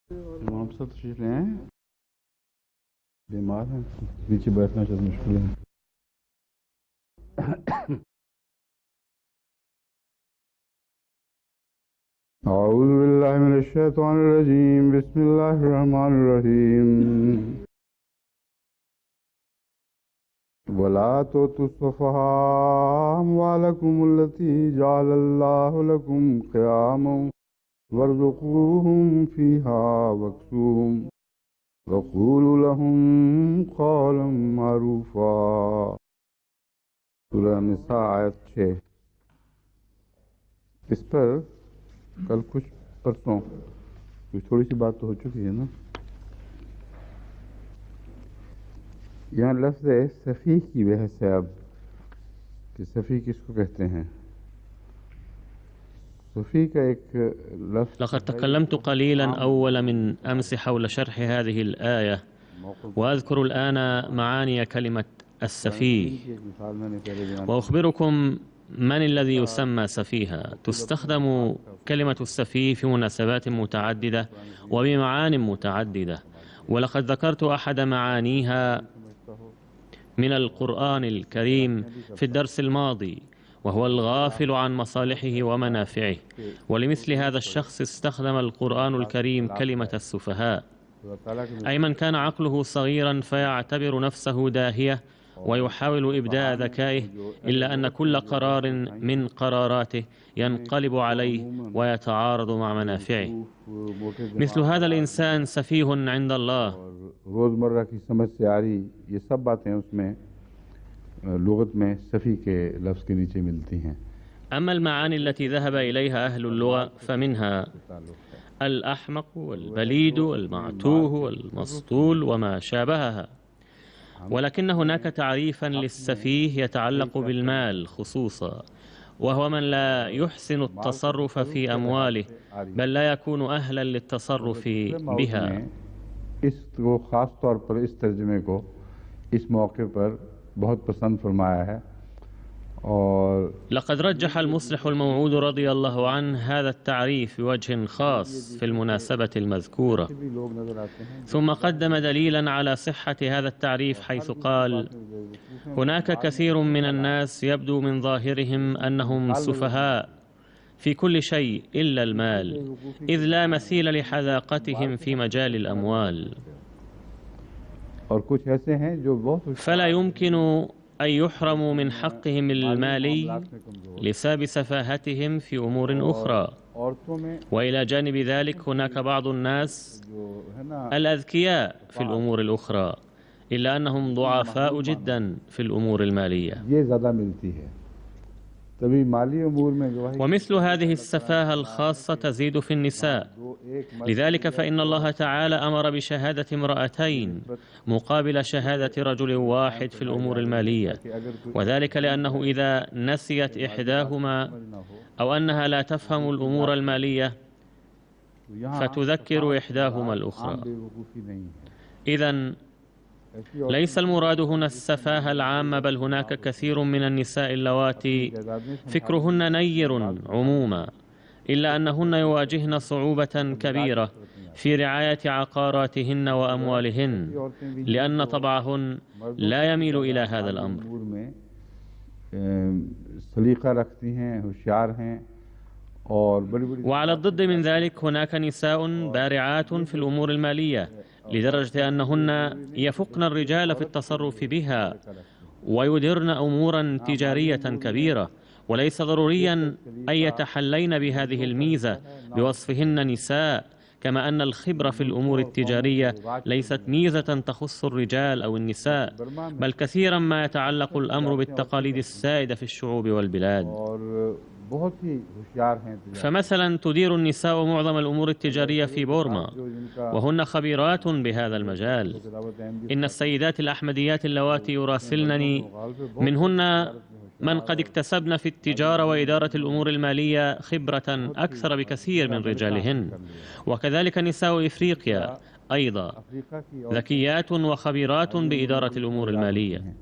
इमाम साहब तशरीफ ले आए हैं? बीमार हैं, नीचे बैठना शायद मुश्किल है। अऊज़ु बिल्लाहि मिनश शैतानिर रजीम, बिस्मिल्लाहिर रहमानिर रहीम। वला तुस्सफ़हा अम्वालकुमुल्लती जअलल्लाहु लकुम क़ियामन वरज़ुक़ूहुम फ़ीहा वक्सूहुम वक़ूलू लहुम क़ौलन मारूफ़ा। सूरह निसा आयत 6। इस पर कल परसों कुछ थोड़ी सी बात तो हो चुकी है ना। यहाँ लफ्ज़ सफ़ी की बहस है अब कि सफ़ी किसको कहते हैं। सफ़ी का एक لقد लफ्ज़ تكلمت قليلا أول من أمس حول شرح هذه الآية، وأذكر الآن معاني كلمة السفيه، وأخبركم من الذي يسمى سفيها. تستخدم كلمة السفيه في مناسبات متعددة وبمعان متعددة، ولقد ذكرت أحد معانيها من القرآن الكريم في الدرس الماضي، وهو الغافل عن مصالحه ومنافعه. ولمثل هذا الشخص استخدم القرآن الكريم كلمة السفهاء، أي من كان عقله صغيرا فيعتبر نفسه داهية ويحاول إبداء ذكائه، إلا أن كل قرار من قراراته ينقلب عليه ويتعارض مع منافعه. مثل هذا الإنسان سفيه عند الله. रोज़मर्रा की समझ से आ रही ये सब बातें उसमें लुगत में सफ़ी के लफ्ज़ के नीचे मिलती हैं। أما المعاني التي ذهب إليها أهل اللغة فمنها الأحمق والبليد والمعتوه والمسطول وما شابهها، ولكن هناك تعريفا للسفيه يتعلق بالمال خصوصا، وهو من لا يحسن التصرف في أمواله بل لا يكون أهلا للتصرف بها. इसको ख़ास तौर पर इस तर्जुमे को इस मौके पर बहुत पसंद फरमाया है। और لقد رجح المصلح الموعود رضي الله عنه هذا التعريف بوجه خاص في المناسبة المذكورة، ثم قدم دليلا على صحة هذا التعريف حيث قال: هناك كثير من الناس يبدو من ظاهرهم أنهم سفهاء في كل شيء إلا المال، إذ لا مثيل لحذاقتهم في مجال الأموال، فلا يمكن أن يحرموا من حقهم المالي لسبب سفاهتهم في أمور أخرى. وإلى جانب ذلك هناك بعض الناس الأذكياء في الأمور الأخرى، إلا أنهم ضعفاء جدا في الأمور المالية. ومثل هذه السفاهة الخاصة تزيد في النساء، لذلك فإن الله تعالى أمر بشهادة امرأتين مقابل شهادة رجل واحد في الأمور المالية، وذلك لأنه إذا نسيت إحداهما أو أنها لا تفهم الأمور المالية فتذكر إحداهما الأخرى. إذن ليس المراد هنا السفاهة العامة، بل هناك كثير من النساء اللواتي فكرهن نير عموما، إلا أنهن يواجهن صعوبة كبيرة في رعاية عقاراتهن وأموالهن، لأن طبعهن لا يميل إلى هذا الأمر. وعلى الضد من ذلك هناك نساء بارعات في الأمور المالية، لدرجة أنهن يفقن الرجال في التصرف بها ويدرن أمورا تجارية كبيرة، وليس ضروريا أن يتحلين بهذه الميزة بوصفهن نساء، كما أن الخبرة في الأمور التجارية ليست ميزة تخص الرجال أو النساء، بل كثيرا ما يتعلق الأمر بالتقاليد السائدة في الشعوب والبلاد. فمثلا تدير النساء معظم الأمور التجارية في بورما، وهن خبيرات بهذا المجال. إن السيدات الأحمديات اللواتي يراسلنني منهن من قد اكتسبن في التجارة وإدارة الأمور المالية خبرة أكثر بكثير من رجالهن، وكذلك نساء إفريقيا أيضا ذكيات وخبيرات بإدارة الأمور المالية.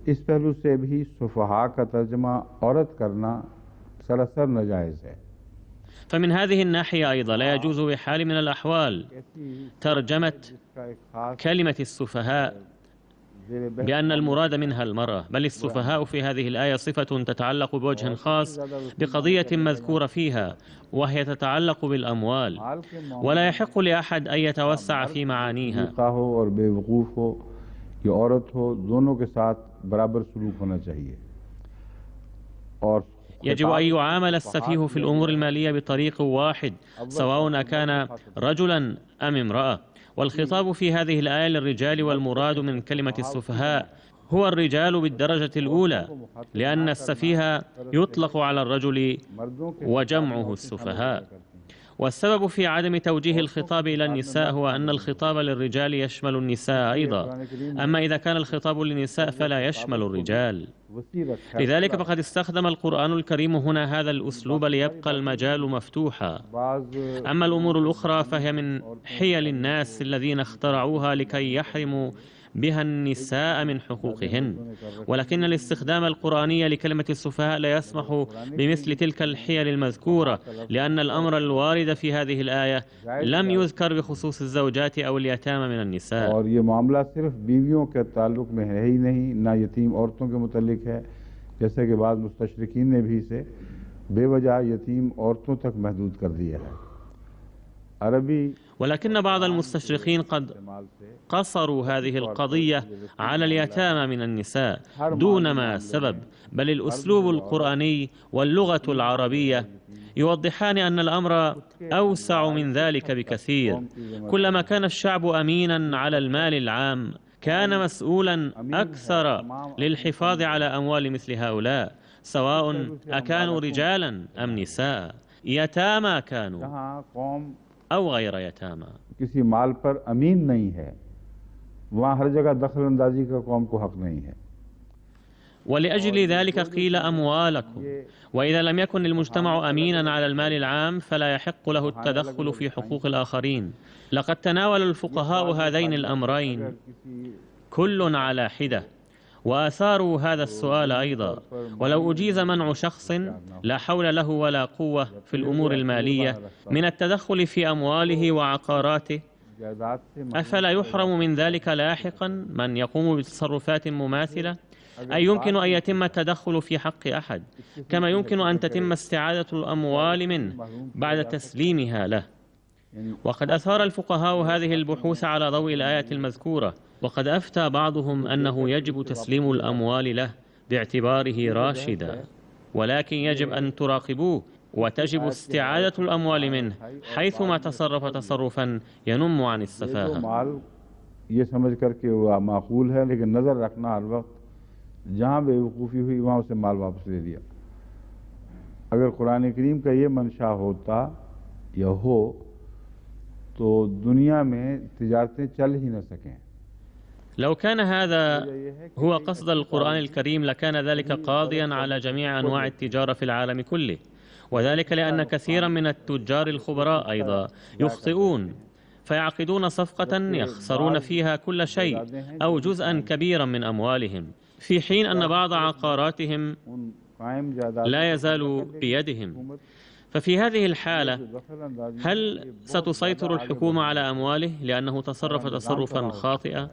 इस पहलू से भी सुफहा का तर्जमा औरत करना सरासर नाजायज़ है। فمن هذه الناحية أيضا لا يجوز بحال من الأحوال ترجمة كلمة السفهاء بأن المراد منها المرأة، بل السفهاء في هذه الآية صفة تتعلق بوجه خاص بقضية مذكورة فيها، وهي تتعلق بالأموال، ولا يحق لأحد أن يتوسع في معانيها. और बेवकूफ़ हो या औरत हो, दोनों के साथ बराबर सलूक होना चाहिए. और يجب أن يعامل السفيه في الأمور المالية بطريق واحد سواء كان رجلا أم امرأة، والخطاب في هذه الآية للرجال، والمراد من كلمة السفهاء هو الرجال بالدرجة الأولى، لأن السفيه يطلق على الرجل وجمعه السفهاء. والسبب في عدم توجيه الخطاب إلى النساء هو أن الخطاب للرجال يشمل النساء أيضا، أما إذا كان الخطاب للنساء فلا يشمل الرجال. لذلك فقد استخدم القرآن الكريم هنا هذا الأسلوب ليبقى المجال مفتوحا. أما الأمور الأخرى فهي من حيل الناس الذين اخترعوها لكي يحرموا بها النساء من حقوقهن، ولكن الاستخدام القرآني لكلمة السفهاء لا يسمح بمثل تلك الحيل المذكورة، لأن الأمر الوارد في هذه الآية لم يذكر بخصوص الزوجات أو اليتامى من النساء. और ये मामला सिर्फ बीवियों के ताल्लुक में है ही नहीं, ना यतीम औरतों के मुतालिक है, जैसे कि बाद मुस्तशरिकीन ने भी इसे बेवजह यतीम औरतों तक महदूद कर दिया है. ولكن بعض المستشرقين قد قصروا هذه القضية على اليتامى من النساء دون ما سبب، بل الأسلوب القرآني واللغة العربية يوضحان أن الأمر أوسع من ذلك بكثير. كلما كان الشعب أمينا على المال العام كان مسؤولا أكثر للحفاظ على أموال مثل هؤلاء، سواء أكانوا رجالا أم نساء، يتامى كانوا أو غير يتامى. किसी माल पर अमीन नहीं है, वहाँ हर जगह दखल अंदाजी का कौम को हक नहीं है. ولأجل ذلك قيل أموالكم، وإذا لم يكن المجتمع أمينا على المال العام فلا يحق له التدخل في حقوق الآخرين. لقد تناول الفقهاء هذين الأمرين كل على حدة، وأثاروا هذا السؤال أيضا: ولو أجيز منع شخص لا حول له ولا قوة في الأمور المالية من التدخل في أمواله وعقاراته، أفلا يحرم من ذلك لاحقا من يقوم بتصرفات مماثلة؟ أي يمكن أن يتم التدخل في حق أحد، كما يمكن أن تتم استعادة الأموال منه بعد تسليمها له. وقد أثار الفقهاء هذه البحوث على ضوء الآية المذكورة، وقد أفتى بعضهم أنه يجب تسليم الأموال له باعتباره راشدا، ولكن يجب أن تراقبوه، وتجب استعادة الأموال منه حيثما تصرف تصرفا ينم عن السفاهة. ये समझ करके वो माकूल है, लेकिन नज़र रखना हर वक्त जहाँ बेवकूफ़ी हुई वहाँ उसे माल वापस ले दिया. अगर कुरान करीम का ये मंशा होता या हो तो दुनिया में तिजारतें चल ही न सकें. لو كان هذا هو قصد القرآن الكريم لكان ذلك قاضيا على جميع أنواع التجارة في العالم كله، وذلك لأن كثيرا من التجار الخبراء أيضا يخطئون فيعقدون صفقة يخسرون فيها كل شيء أو جزءا كبيرا من أموالهم، في حين أن بعض عقاراتهم لا يزال بيدهم. ففي هذه الحالة هل ستسيطر الحكومة على أمواله لأنه تصرف تصرفا خاطئا؟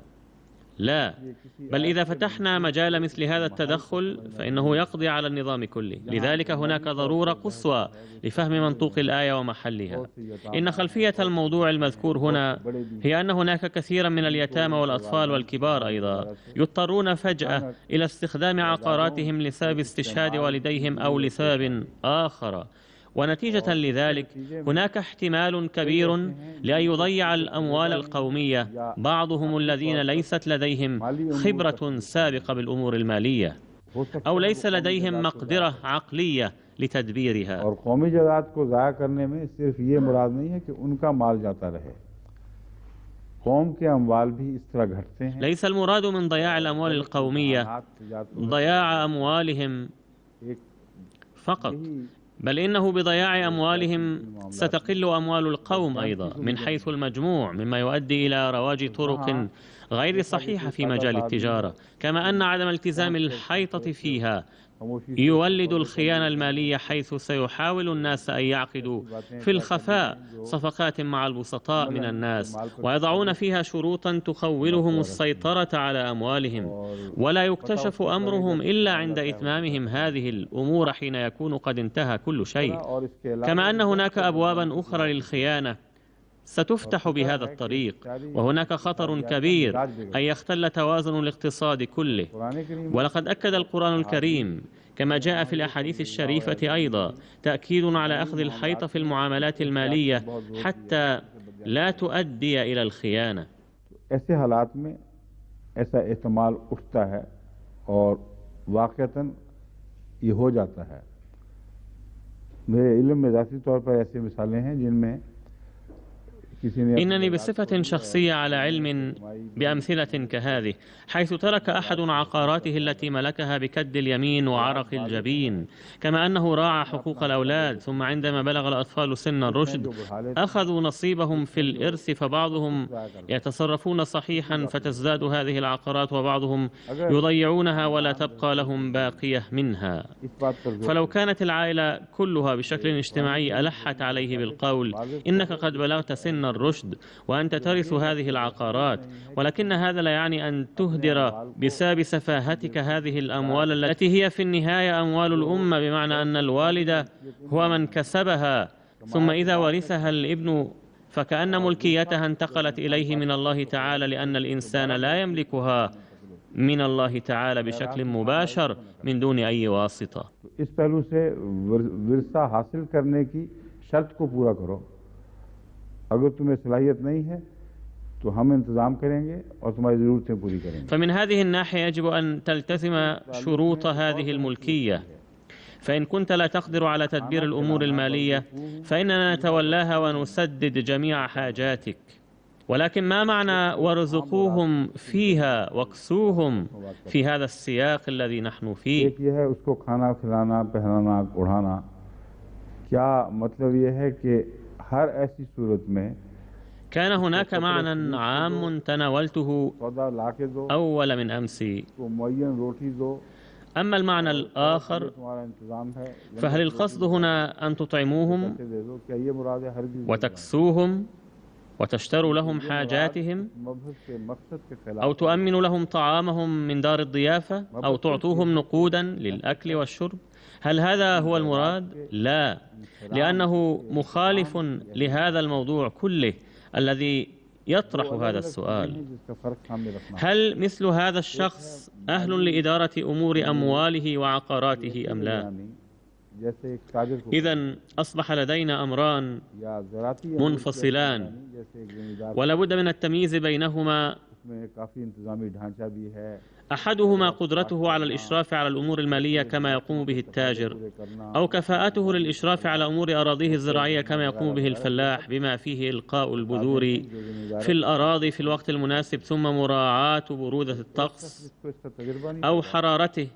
لا، بل إذا فتحنا مجال مثل هذا التدخل فإنه يقضي على النظام كله. لذلك هناك ضرورة قصوى لفهم منطوق الآية ومحلها. إن خلفية الموضوع المذكور هنا هي أن هناك كثيرا من اليتامى والأطفال والكبار أيضا يضطرون فجأة إلى استخدام عقاراتهم لسبب استشهاد والديهم أو لسبب آخر، ونتيجة لذلك هناك احتمال كبير لأن يضيع الأموال القومية بعضهم الذين ليست لديهم خبرة سابقة بالأمور المالية أو ليس لديهم مقدرة عقلية لتدبيرها. और कौमी जायदाद को ज़ाया करने में सिर्फ ये मुराद नहीं है कि उनका माल जाता रहे, कौम के अमवाल भी इस तरह घटते हैं. ليس المراد من ضياع الأموال القومية ضياع أموالهم فقط، بل إنه بضياع أموالهم ستقل أموال القوم أيضا من حيث المجموع، مما يؤدي إلى رواج طرق غير صحيحة في مجال التجارة، كما أن عدم التزام الحيطة فيها يولد الخيانة المالية، حيث سيحاول الناس أن يعقدوا في الخفاء صفقات مع البسطاء من الناس ويضعون فيها شروطا تخولهم السيطرة على أموالهم، ولا يكتشف أمرهم إلا عند إتمامهم هذه الأمور حين يكون قد انتهى كل شيء. كما أن هناك أبوابا أخرى للخيانة ستفتح بهذا الطريق، وهناك خطر كبير أن يختل توازن الاقتصاد كله. ولقد أكد القرآن الكريم كما جاء في الأحاديث الشريفة أيضا تأكيد على أخذ الحيطة في المعاملات المالية حتى لا تؤدي إلى الخيانة. ऐसे हालात में ऐसा इस्तेमाल उठता है और वाक़तन ये हो जाता है। मेरे इल्म में ज़ाती तौर पर ऐसी मिसालें हैं जिनमें إنني بصفة شخصية على علم بأمثلة كهذه، حيث ترك أحد عقاراته التي ملكها بكد اليمين وعرق الجبين، كما أنه راعى حقوق الأولاد، ثم عندما بلغ الأطفال سن الرشد أخذوا نصيبهم في الإرث، فبعضهم يتصرفون صحيحا فتزداد هذه العقارات، وبعضهم يضيعونها ولا تبقى لهم باقية منها. فلو كانت العائلة كلها بشكل اجتماعي ألحت عليه بالقول إنك قد بلغت سن الرشد وأنت ترث هذه العقارات، ولكن هذا لا يعني أن تهدر بسبب سفاهتك هذه الأموال التي هي في النهاية أموال الأمة، بمعنى أن الوالد هو من كسبها، ثم إذا ورثها الابن فكأن ملكيتها انتقلت إليه من الله تعالى، لأن الإنسان لا يملكها من الله تعالى بشكل مباشر من دون أي واسطة. इस पहलू से विरसा हासिल करने की शर्त को पूरा करो। अगर तुम्हें सलाहियत नहीं है तो हम इंतजाम करेंगे और तुम्हारी ज़रूरतें पूरी करेंगे। فمن هذه الناحية يجب أن تلتزم شروط هذه الملكية، فإن كنت لا تقدر على تدبير الأمور المالية فإننا نتولاها ونسدد جميع حاجاتك. ولكن ما معنى وارزقوهم فيها واكسوهم في هذا السياق الذي نحن فيه؟ एक ये है उसको खाना खिलाना पहनाना ओढ़ाना। क्या मतलब ये है कि हर ऐसी सूरत में كان هناك معنى عام تناولته أول من أمس. أما المعنى الآخر فهل القصد هنا أن تطعموهم وتكسوهم وتشتروا لهم حاجاتهم، أو تؤمن لهم طعامهم من دار الضيافة، أو تعطوهم نقودا للأكل والشرب؟ هل هذا هو المراد؟ لا، لأنه مخالف لهذا الموضوع كله الذي يطرح هذا السؤال. هل مثل هذا الشخص أهل لإدارة أمور أمواله وعقاراته أم لا؟ إذن أصبح لدينا أمران منفصلان ولا بد من التمييز بينهما. أحدهما قدرته على الإشراف على الأمور المالية كما يقوم به التاجر، أو كفاءته للإشراف على أمور أراضيه الزراعية كما يقوم به الفلاح، بما فيه إلقاء البذور في الأراضي في الوقت المناسب، ثم مراعاة برودة الطقس أو حرارته،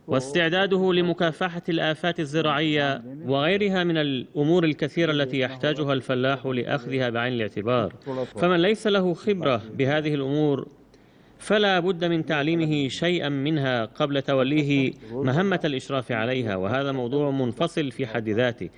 واستعداده لمكافحة الآفات الزراعية وغيرها من الأمور الكثيرة التي يحتاجها الفلاح لأخذها بعين الاعتبار. فمن ليس له خبرة بهذه الأمور فلا بد من تعليمه شيئا منها قبل توليه مهمة الإشراف عليها، وهذا موضوع منفصل في حد ذاته.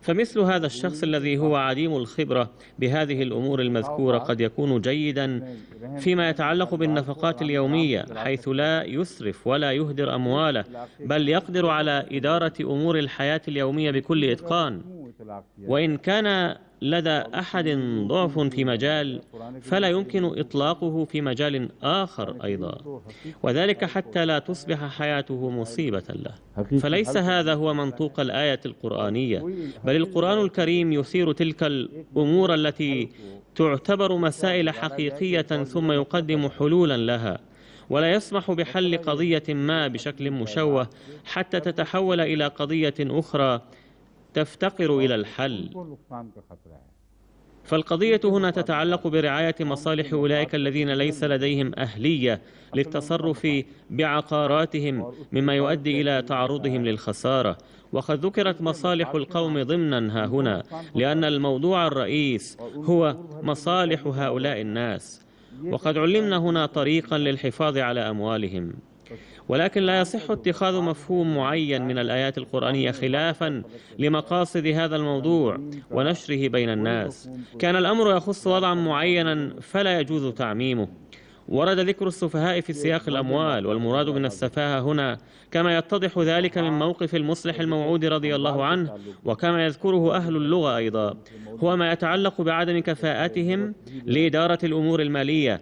فمثل هذا الشخص الذي هو عديم الخبرة بهذه الأمور المذكورة قد يكون جيدا فيما يتعلق بالنفقات اليومية، حيث لا يسرف ولا يهدر أمواله، بل يقدر على إدارة أمور الحياة اليومية بكل إتقان. وإن كان لدى أحد ضعف في مجال فلا يمكن إطلاقه في مجال آخر أيضا، وذلك حتى لا تصبح حياته مصيبة له. فليس هذا هو منطوق الآية القرآنية، بل القرآن الكريم يثير تلك الأمور التي تعتبر مسائل حقيقية ثم يقدم حلولا لها، ولا يسمح بحل قضية ما بشكل مشوه حتى تتحول إلى قضية أخرى تفتقر إلى الحل. فالقضية هنا تتعلق برعاية مصالح أولئك الذين ليس لديهم أهلية للتصرف بعقاراتهم، مما يؤدي إلى تعرضهم للخسارة. وقد ذكرت مصالح القوم ضمنا هنا، لأن الموضوع الرئيس هو مصالح هؤلاء الناس. وقد علمنا هنا طريقا للحفاظ على أموالهم. ولكن لا يصح اتخاذ مفهوم معين من الآيات القرآنية خلافا لمقاصد هذا الموضوع ونشره بين الناس. كان الأمر يخص وضعا معينا فلا يجوز تعميمه. ورد ذكر السفهاء في سياق الأموال، والمراد من السفاهة هنا كما يتضح ذلك من موقف المصلح الموعود رضي الله عنه، وكما يذكره أهل اللغة أيضا، هو ما يتعلق بعدم كفاءتهم لإدارة الأمور المالية،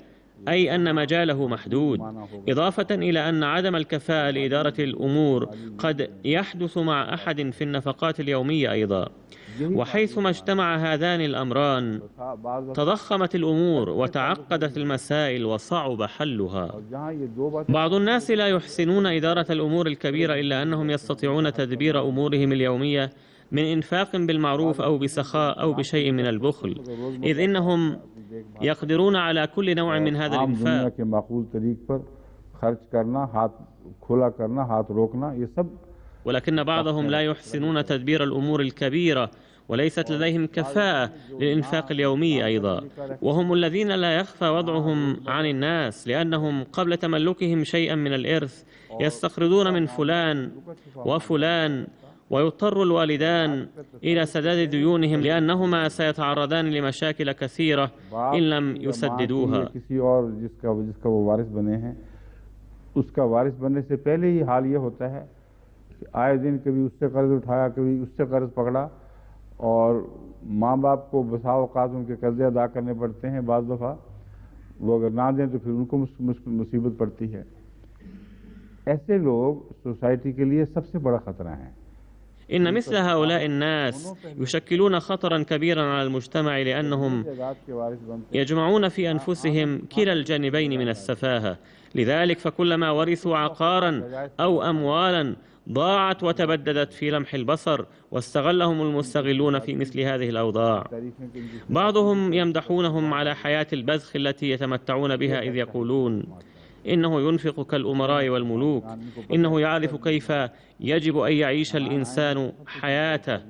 أي أن مجاله محدود، إضافة إلى أن عدم الكفاءة لإدارة الأمور قد يحدث مع أحد في النفقات اليومية أيضا. وحيثما اجتمع هذان الأمران تضخمت الأمور وتعقدت المسائل وصعب حلها. بعض الناس لا يحسنون إدارة الأمور الكبيرة إلا أنهم يستطيعون تدبير أمورهم اليومية من إنفاق بالمعروف أو بسخاء أو بشيء من البخل، إذ إنهم يقدرون على كل نوع من هذا الإنفاق. ولكن بعضهم لا يحسنون تدبير الأمور الكبيرة وليست لديهم كفاءة للإنفاق اليومي أيضا، وهم الذين لا يخفى وضعهم عن الناس، لأنهم قبل تملكهم شيئا من الإرث يستقرضون من فلان وفلان، ويضطر الوالدان إلى سداد ديونهم لأنهما سيتعرضان لمشاكل كثيرة إن لم يسددوها. उसका वारिस बनने से पहले ही हाल ये होता है कि आए दिन कभी उससे कर्ज उठाया, कभी उससे कर्ज पकड़ा, और माँ बाप को बसा औकात उनके कर्जे अदा करने पड़ते हैं। बाज़ दफ़ा वो अगर ना दें तो फिर उनको मुसीबत पड़ती है। ऐसे लोग सोसाइटी के लिए सबसे बड़ा खतरा हैं। إن مثل هؤلاء الناس يشكلون خطرا كبيرا على المجتمع، لأنهم يجمعون في أنفسهم كلا الجانبين من السفاهة. لذلك فكلما ورثوا عقارا أو أموالا ضاعت وتبددت في لمح البصر، واستغلهم المستغلون في مثل هذه الأوضاع. بعضهم يمدحونهم على حياة البذخ التي يتمتعون بها، إذ يقولون إنه ينفق كالأمراء والملوك، إنه يعرف كيف يجب أن يعيش الإنسان حياته.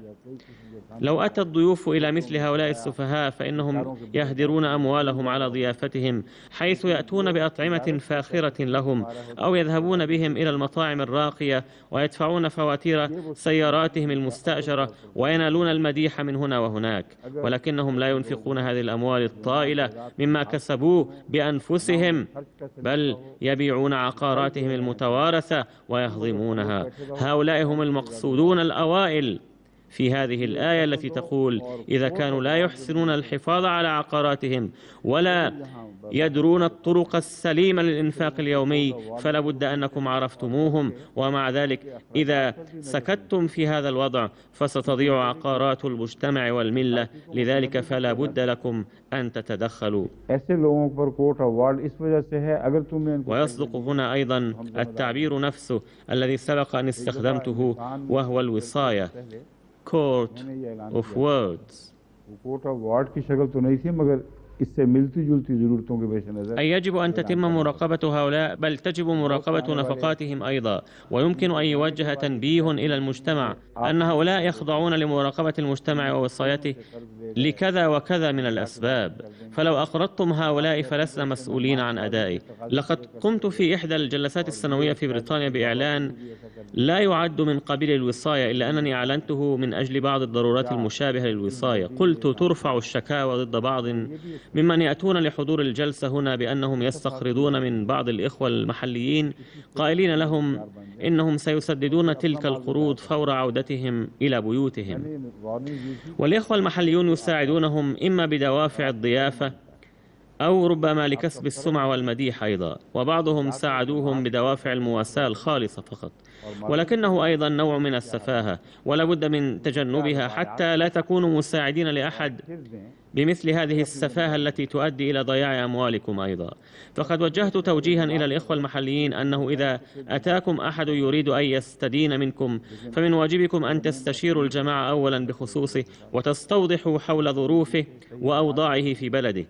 لو أتى الضيوف إلى مثل هؤلاء السفهاء فإنهم يهدرون أموالهم على ضيافتهم، حيث يأتون بأطعمة فاخرة لهم، أو يذهبون بهم إلى المطاعم الراقية ويدفعون فواتير سياراتهم المستأجرة وينالون المديح من هنا وهناك، ولكنهم لا ينفقون هذه الأموال الطائلة مما كسبوه بأنفسهم، بل يبيعون عقاراتهم المتوارثة ويهضمونها. هؤلاء هم المقصودون الأوائل في هذه الآية التي تقول: إذا كانوا لا يحسنون الحفاظ على عقاراتهم ولا يدرون الطرق السليمة للإنفاق اليومي فلا بد أنكم عرفتموهم، ومع ذلك إذا سكتتم في هذا الوضع فستضيع عقارات المجتمع والملة، لذلك فلا بد لكم أن تتدخلوا. ويصدق هنا أيضا التعبير نفسه الذي سبق أن استخدمته، وهو الوصاية، court of words. أي يجب أن تتم مراقبة هؤلاء، بل تجب مراقبة نفقاتهم أيضا. ويمكن أن يوجه تنبيه إلى المجتمع أن هؤلاء يخضعون لمراقبة المجتمع ووصايته لكذا وكذا من الأسباب، فلو أقرضتم هؤلاء فلسنا مسؤولين عن أدائه. لقد قمت في إحدى الجلسات السنوية في بريطانيا بإعلان لا يعد من قبيل الوصاية، إلا أنني أعلنته من أجل بعض الضرورات المشابهة للوصاية. قلت: ترفع الشكاوى ضد بعض ممن يأتون لحضور الجلسة هنا بأنهم يستقرضون من بعض الإخوة المحليين، قائلين لهم إنهم سيسددون تلك القروض فور عودتهم إلى بيوتهم. والإخوة المحليون يساعدونهم إما بدوافع الضيافة أو ربما لكسب السمعة والمديح أيضا، وبعضهم ساعدوهم بدوافع المواساة الخالصة فقط، ولكنه أيضا نوع من السفاهة ولا بد من تجنبها حتى لا تكونوا مساعدين لأحد بمثل هذه السفاهة التي تؤدي إلى ضياع أموالكم أيضا. فقد وجهت توجيها إلى الإخوة المحليين أنه إذا أتاكم أحد يريد أن يستدين منكم فمن واجبكم أن تستشيروا الجماعة أولا بخصوصه وتستوضحوا حول ظروفه وأوضاعه في بلده،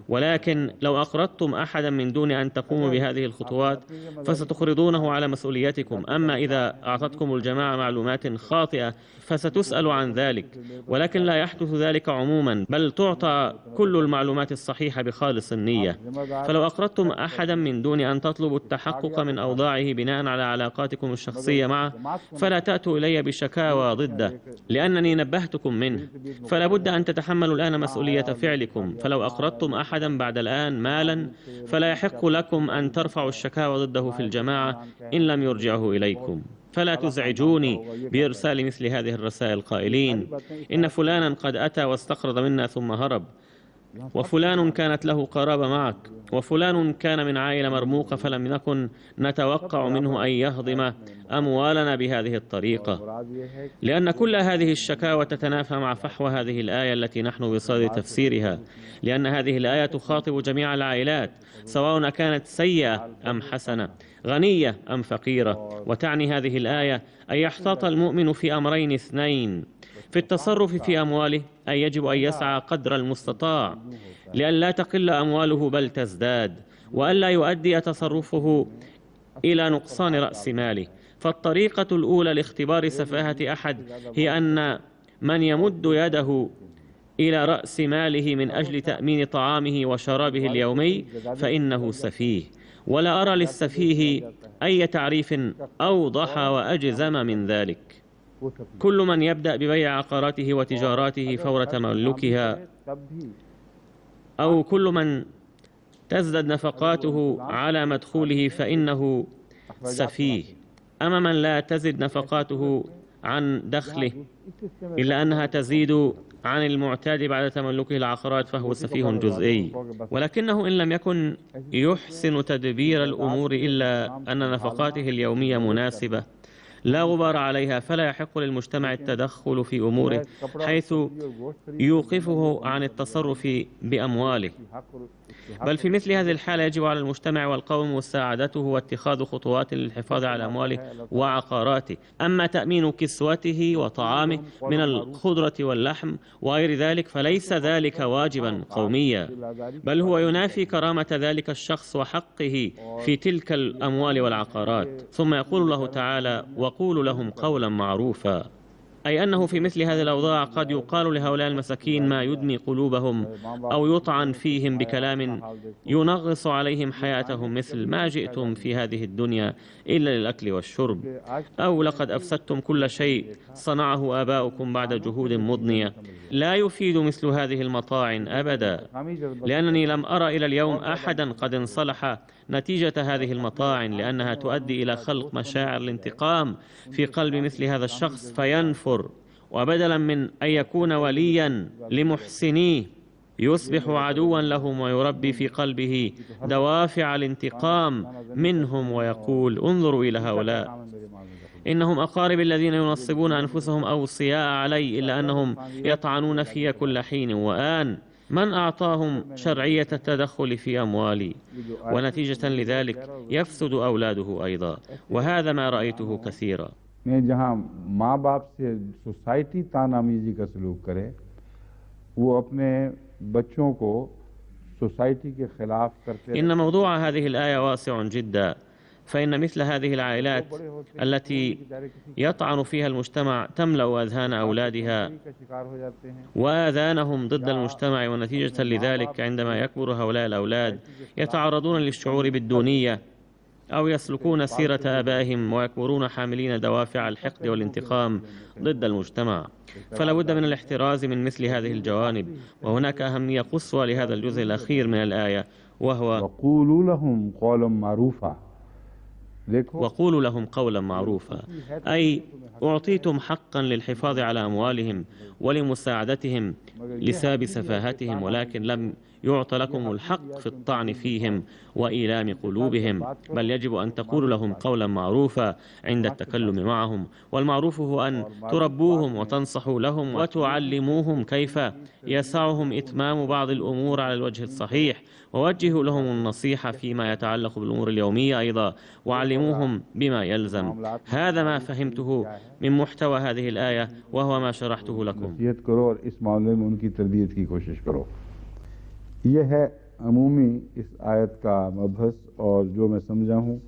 ولكن لو أقرضتم أحدا من دون أن تقوموا بهذه الخطوات فستقرضونه على مسؤوليتكم. أما إذا أعطتكم الجماعة معلومات خاطئة فستسأل عن ذلك، ولكن لا يحدث ذلك عموما، بل تعطى كل المعلومات الصحيحة بخالص النية. فلو أقرضتم أحدا من دون أن تطلبوا التحقق من أوضاعه بناء على علاقاتكم الشخصية معه فلا تأتوا إلي بشكاوى ضده، لأنني نبهتكم منه. فلا بد أن تتحملوا الآن مسؤولية فعلكم. فلو أقرضتم أحدا بعد الآن مالا فلا يحق لكم أن ترفعوا الشكاوى ضده في الجماعة إن لم يرجعه إليكم. فلا تزعجوني بإرسال مثل هذه الرسائل قائلين إن فلانا قد أتى واستقرض منا ثم هرب، وفلان كانت له قرابة معك، وفلان كان من عائلة مرموقة فلم نكن نتوقع منه أن يهضم أموالنا بهذه الطريقة. لأن كل هذه الشكاوى تتنافى مع فحوى هذه الآية التي نحن بصدد تفسيرها، لأن هذه الآية تخاطب جميع العائلات سواء كانت سيئة أم حسنة، غنية أم فقيرة. وتعني هذه الآية أن يحتاط المؤمن في أمرين اثنين: في التصرف في أمواله، أي يجب أن يسعى قدر المستطاع لأن لا تقل أمواله بل تزداد، وأن لا يؤدي تصرفه إلى نقصان رأس ماله. فالطريقة الأولى لاختبار سفاهة أحد هي أن من يمد يده إلى رأس ماله من أجل تأمين طعامه وشرابه اليومي فإنه سفيه، ولا أرى للسفيه أي تعريف أوضح وأجزم من ذلك. كل من يبدأ ببيع عقاراته وتجاراته فور تملكها، أو كل من تزداد نفقاته على مدخوله فإنه سفيه. أما من لا تزد نفقاته عن دخله إلا أنها تزيد عن المعتاد بعد تملكه العقارات فهو سفيه جزئي. ولكنه إن لم يكن يحسن تدبير الأمور إلا أن نفقاته اليومية مناسبة لا غبار عليها، فلا يحق للمجتمع التدخل في أموره حيث يوقفه عن التصرف بأمواله. بل في مثل هذه الحالة يجب على المجتمع والقوم مساعدته واتخاذ خطوات للحفاظ على أمواله وعقاراته. أما تأمين كسوته وطعامه من الخضرة واللحم وغير ذلك فليس ذلك واجبا قوميا، بل هو ينافي كرامة ذلك الشخص وحقه في تلك الأموال والعقارات. ثم يقول الله تعالى: وقولوا لهم قولا معروفا، أي أنه في مثل هذه الأوضاع قد يقال لهؤلاء المساكين ما يدمي قلوبهم أو يطعن فيهم بكلام ينغص عليهم حياتهم، مثل: ما جئتم في هذه الدنيا إلا للأكل والشرب، أو لقد أفسدتم كل شيء صنعه آباؤكم بعد جهود مضنية. لا يفيد مثل هذه المطاعن أبدا، لأنني لم أرى إلى اليوم أحدا قد انصلح نتيجة هذه المطاعن، لأنها تؤدي إلى خلق مشاعر الانتقام في قلب مثل هذا الشخص فينفر، وبدلا من أن يكون وليا لمحسنيه يصبح عدوا لهم ويربي في قلبه دوافع الانتقام منهم ويقول: انظروا إلى هؤلاء إنهم أقارب الذين ينصبون أنفسهم أوصياء علي، إلا أنهم يطعنون في كل حين وآن. من أعطاهم شرعية التدخل في أموالي؟ ونتيجة لذلك يفسد أولاده أيضا، وهذا ما رأيته كثيرا. जहाँ माँ बाप से सोसाइटी तानामीजी का सलूक करे, वो अपने बच्चों को सोसाइटी के खिलाफ करते। إن موضوع هذه الآية واسع جدا، فإن مثل هذه العائلات التي يطعن فيها المجتمع تملأ أذهان أولادها وآذانهم ضد المجتمع، ونتيجة لذلك عندما يكبر هؤلاء الأولاد يتعرضون للشعور بالدونية أو يسلكون سيرة آبائهم ويكبرون حاملين دوافع الحقد والانتقام ضد المجتمع. فلا بد من الاحتراز من مثل هذه الجوانب. وهناك أهمية قصوى لهذا الجزء الأخير من الآية، وهو: وقولوا لهم قولا معروفا. وقولوا لهم قولا معروفا، أي أعطيتم حقا للحفاظ على أموالهم ولمساعدتهم لسبب سفاهتهم، ولكن لم يعط لكم الحق في الطعن فيهم وإيلام قلوبهم، بل يجب أن تقولوا لهم قولا معروفا عند التكلم معهم. والمعروف هو أن تربوهم وتنصحوا لهم وتعلموهم كيف يسعهم إتمام بعض الأمور على الوجه الصحيح، ووجهوا لهم النصيحة فيما يتعلق بالأمور اليومية أيضا، وعلموهم بما يلزم. هذا ما فهمته من محتوى هذه الآية، وهو ما شرحته لكم. नसीहत करो और इस मामले में उनकी तरबियत की कोशिश करो। यह है अमूमी इस आयत का मबहस और जो मैं समझा हूँ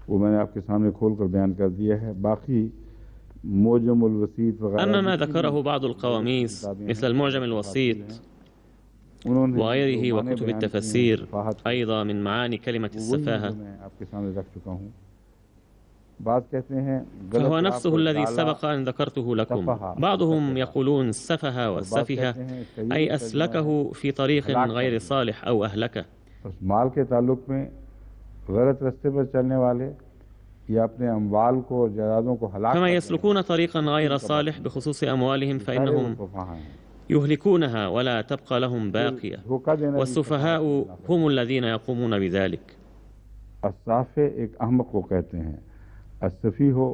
वो मैंने आपके सामने खोल कर बयान कर दिया है। बाकी मोजमुल वसीत वगैरह أما ما ذكره بعض القواميس مثل المعجم الوسيط उन्होंने जो وغيره माने وكتب बयान किए हैं التفسير सफाहत के, أيضا من معاني كلمة वो वही हैं जो السفاهة، मैं आपके सामने रख चुका हूँ। बात कहते हैं गलत فهو राह نفسه पर الذي डाला سبق أن ذكرته لكم. सफहा بعضهم फलसफेगा, يقولون السفه और बात والسفهة कहते हैं इसका ये भी أي तर्जुमा है أسلكه في طريق हलाक कर غيर दिया। صالح أو أهلكه. उस माल के ताल्लुक में गलत रास्ते पर चलने वाले या अपने अमवाल को और जायदादों को हलाक فما कर देने يسلكون طريقا غير वाले صالح بخصوص أموالهم ये सारे वो فإنهم सफहा हैं। يهلكونها ولا تبقى لهم फिर باقية، धोखा देना भी सफाहत का والسفهاء खिलाफ है। هم الذين يقومون بذلك. अस्साफ़े एक अहमक को कहते हैं, अस्सफ़ी हो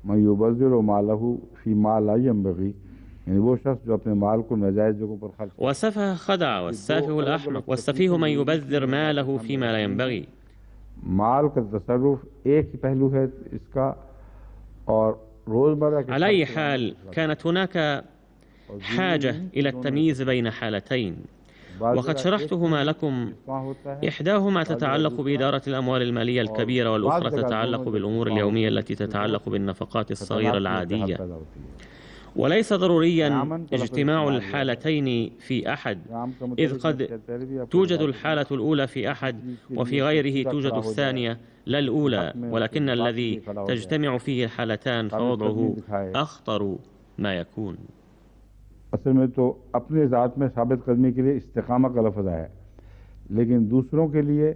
मयुबज़िर मालहू फ़ी मा ला यंबग़ी, यानी वो शख्स जो अपने माल को नाजायज़ जगहों पर खर्च करता है। وسفه خدع ये दो والسافه अलग अलग الأحمق، والسفيه من तफसीलें يبذر हैं आपके ماله सामने فيما لا रखी हैं। ينبغي. माल का तसर्रुफ एक ही पहलू है इसका, और रोज़मर्रा के على أي खर्च حال वालों كانت هناك और ज़रूरी حاجة नहीं कि إلى दोनों التمييز एक بين حالتين، बाज़ وقد जगह एक شرحتهما में لكم. इस्मा होता है, إحداهما बाज़ जगह تتعلق दूसरा, بإدارة الأموال المالية और الكبيرة، बाज़ والأخرى जगह تتعلق दोनों जब بالأمور इस्मा اليومية होती है التي तो फिर बहुत تتعلق بالنفقات الصغيرة खतरनाक सूरत हाल العادية. पैदा होती है। وليس ضروريا क़यामन का लफ्ज़ اجتماع इस्तेमाल हुआ है। الحالتين في أحد، क़याम का إذ मुताबिक मैं قد पहले भी आपको توجد बता चुका हूँ, الحالة الأولى في किसी أحد चीज़ के وفي लिए कोई غيره पूरा खड़ा توجد हो जाए, الثانية لا उसके हक़ الأولى، में उसके ولكن बात के الذي लिए खड़ा हो जाए, تجتمع فيه الحالتان काबिल कदमी فوضعه दिखाए। أخطر ما يكون. असल में तो अपने ज़ात में साबित करने के लिए इस्तिकामा का लफ्ज़ है, लेकिन दूसरों के लिए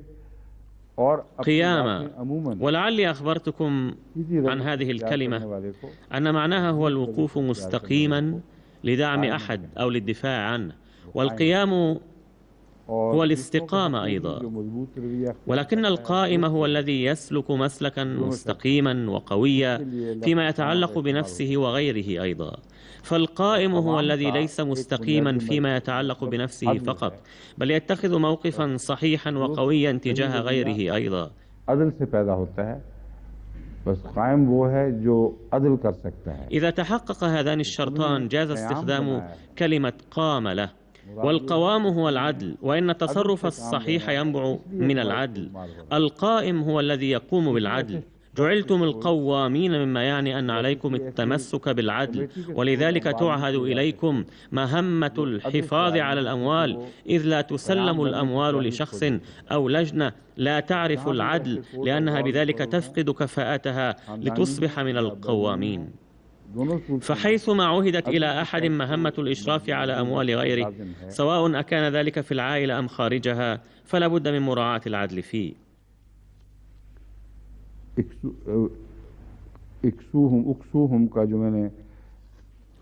और अपनी ज़ात قياما. में अमूमन ولعلي أخبرتكم किसी عن रवैये هذه इख्तियार करने الكلمة वाले को, أن معناها هو जिस रवैये الوقوف इख्तियार करने वाले مستقيما को لدعم कायम أحد रहने أو للدفاع عنه، वो कायम, والقيام और هو दूसरों के हक़ الاستقامة में भी أيضا. जो मजबूत रवैया इख्तियार ولكن करता है, القائم दुरुस्त هو रवैया, الذي يسلك مسلكا दोनों शख्स مستقيما وقويا उसके लिए लफ्ज़ فيما इस्तिकामा का يتعلق इस्तेमाल بنفسه होता है। وغيره أيضا. और فالقائم هو क़वाम الذي का ليس एक مستقيما बुनियादी فيما يتعلق मतलब بنفسه अदल فقط، है, بل يتخذ موقفا صحيحا दुरुस्त وقويا सही تجاه रवैया غيره أيضا. अदल से पैदा होता है। बस कायम वो है जो अदल कर सकता है। إذا تحقق هذان الشرطان جاز क़याम استخدام बनाया है, كلمة قام له. मुराद ये है والقوام कि هو इसमें العدل، وإن अदल التصرف से काम الصحيح लेना है, ينبع इसलिए من इसका العدل. इस्तेमाल हो रहा है। القائم هو الذي يقوم किसी بالعدل. ऐसे शख्स جعلتم की कोई القوامين مما يعني أن या عليكم किसी ऐसी التمسك بالعدل، कमेटी के सपोर्ट ولذلك अमवाल नहीं تعهد किए जा إليكم सकते مهمة जो अदल से الحفاظ आदमी على हो, क्योंकि الأموال، वो إذ لا क़याम تسلم करने की الأموال तैयारी لشخص छोड़ देता है। أو لجنة لا تعرف जहाँ भी العدل، ऐसे कोर्ट لأنها अमवाल بذلك मुकर्रर हों, تفقد كفاءتها खानदानी لتصبح हों من या बैरूनी हों, القوامين. दोनों सूरतों में فحيثما عهدت अदल إلى की أحد तरफ مهمة तो الإشراف على أموال मजबूर غيره، लाजिम है। سواء أكان ذلك في العائلة أم خارجها، فلا بد من مراعاة العدل فيه. उक्सूहुम का जो मैंने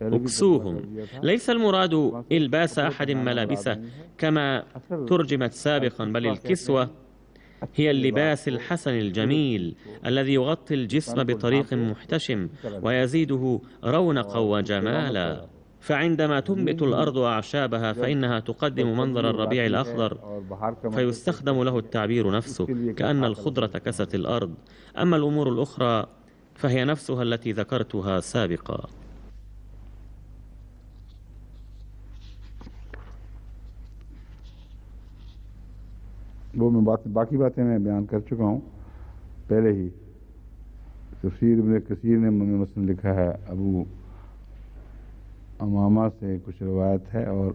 पहले भी तर्जुमा कर اكسوهم दिया था, ليس المراد वहाँ से إلباس कपड़े أحد पहनाना मुराद ملابسه नहीं है। كما असल ترجمت سابقا، بل किस्वा कहते الكسوة हैं هي अच्छे लिबास اللباس को, الحسن खूबसूरत الجميل चीज को الذي يغطي जो الجسم तन को بطريق ढांपे محتشم अच्छी तरह से ويزيده रौनقا और उससे रौनक पैदा وجمالا. हो। فعندما ज़मीन تنبت भी الأرض أعشابها जब فإنها تقدم सरसब्जी منظر الربيع उगाती है الأخضر، और बाहर का मंजर पेश فيستخدم करती له है, التعبير نفسه उसके लिए كأن किस्सा का الخضرة लफ्ज़ इस्तेमाल كست होता है। الأرض. أما الأمور الأخرى فهي نفسها التي ذكرتها سابقا. वो मैं बाकी बातें मैं बयान कर चुका हूँ पहले ही। तफसीर इब्न कसीर ने मसलन लिखा है, अबू अमामा से कुछ रवायत है, और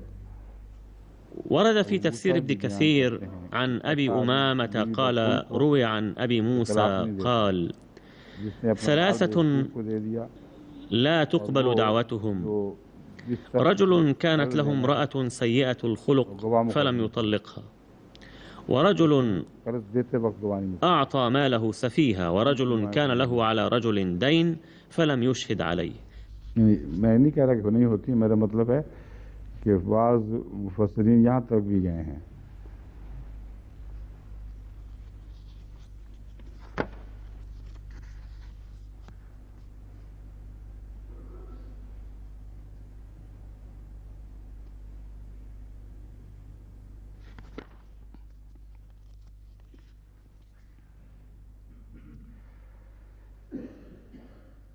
ورد في تفسير ابن كثير عن أبي أمامة قال روي عن أبي موسى قال जिसने अपना माल ثلاثة बेवकूफ़ को दे दिया, لا और تقبل वो دعوتهم: जो जिस शख्स رجل को كانت कर्ज له देना है امرأة سيئة और الخلق गवाह فلم मुकदमे, يطلقها، ورجل कर्ज देते वक्त गवाही नहीं, أعطى ماله سفيها، ورجل كان له على رجل دين فلم يشهد عليه. मैं नहीं कह रहा कि नहीं होती, मेरा मतलब है कि बाज़ मुफस्सिरीन यहाँ तक भी गए हैं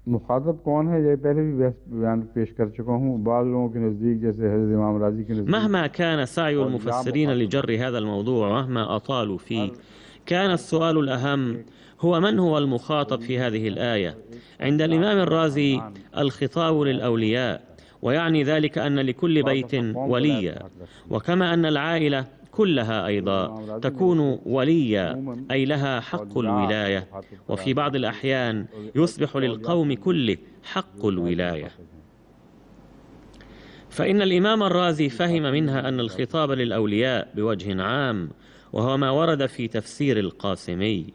मुखातब कौन है ये पहले भी बयान पेश कर चुका हूँ। बाज़ लोगों के नज़दीक जैसे हज़रत इमाम राज़ी के नज़दीक مهما كان سعي المفسرين لجر هذا الموضوع ومهما أطالوا فيه، كان السؤال الأهم هو من هو المخاطب في هذه الآية. عند الإمام الرازي الخطاب للأولياء، ويعني ذلك أن لكل بيت وليا، وكما أن العائلة كلها أيضا تكون وليا أي لها حق الولاية، وفي بعض الأحيان يصبح للقوم كله حق الولاية. فإن الإمام الرازي فهم منها أن الخطاب للأولياء بوجه عام، وهو ما ورد في تفسير القاسمي.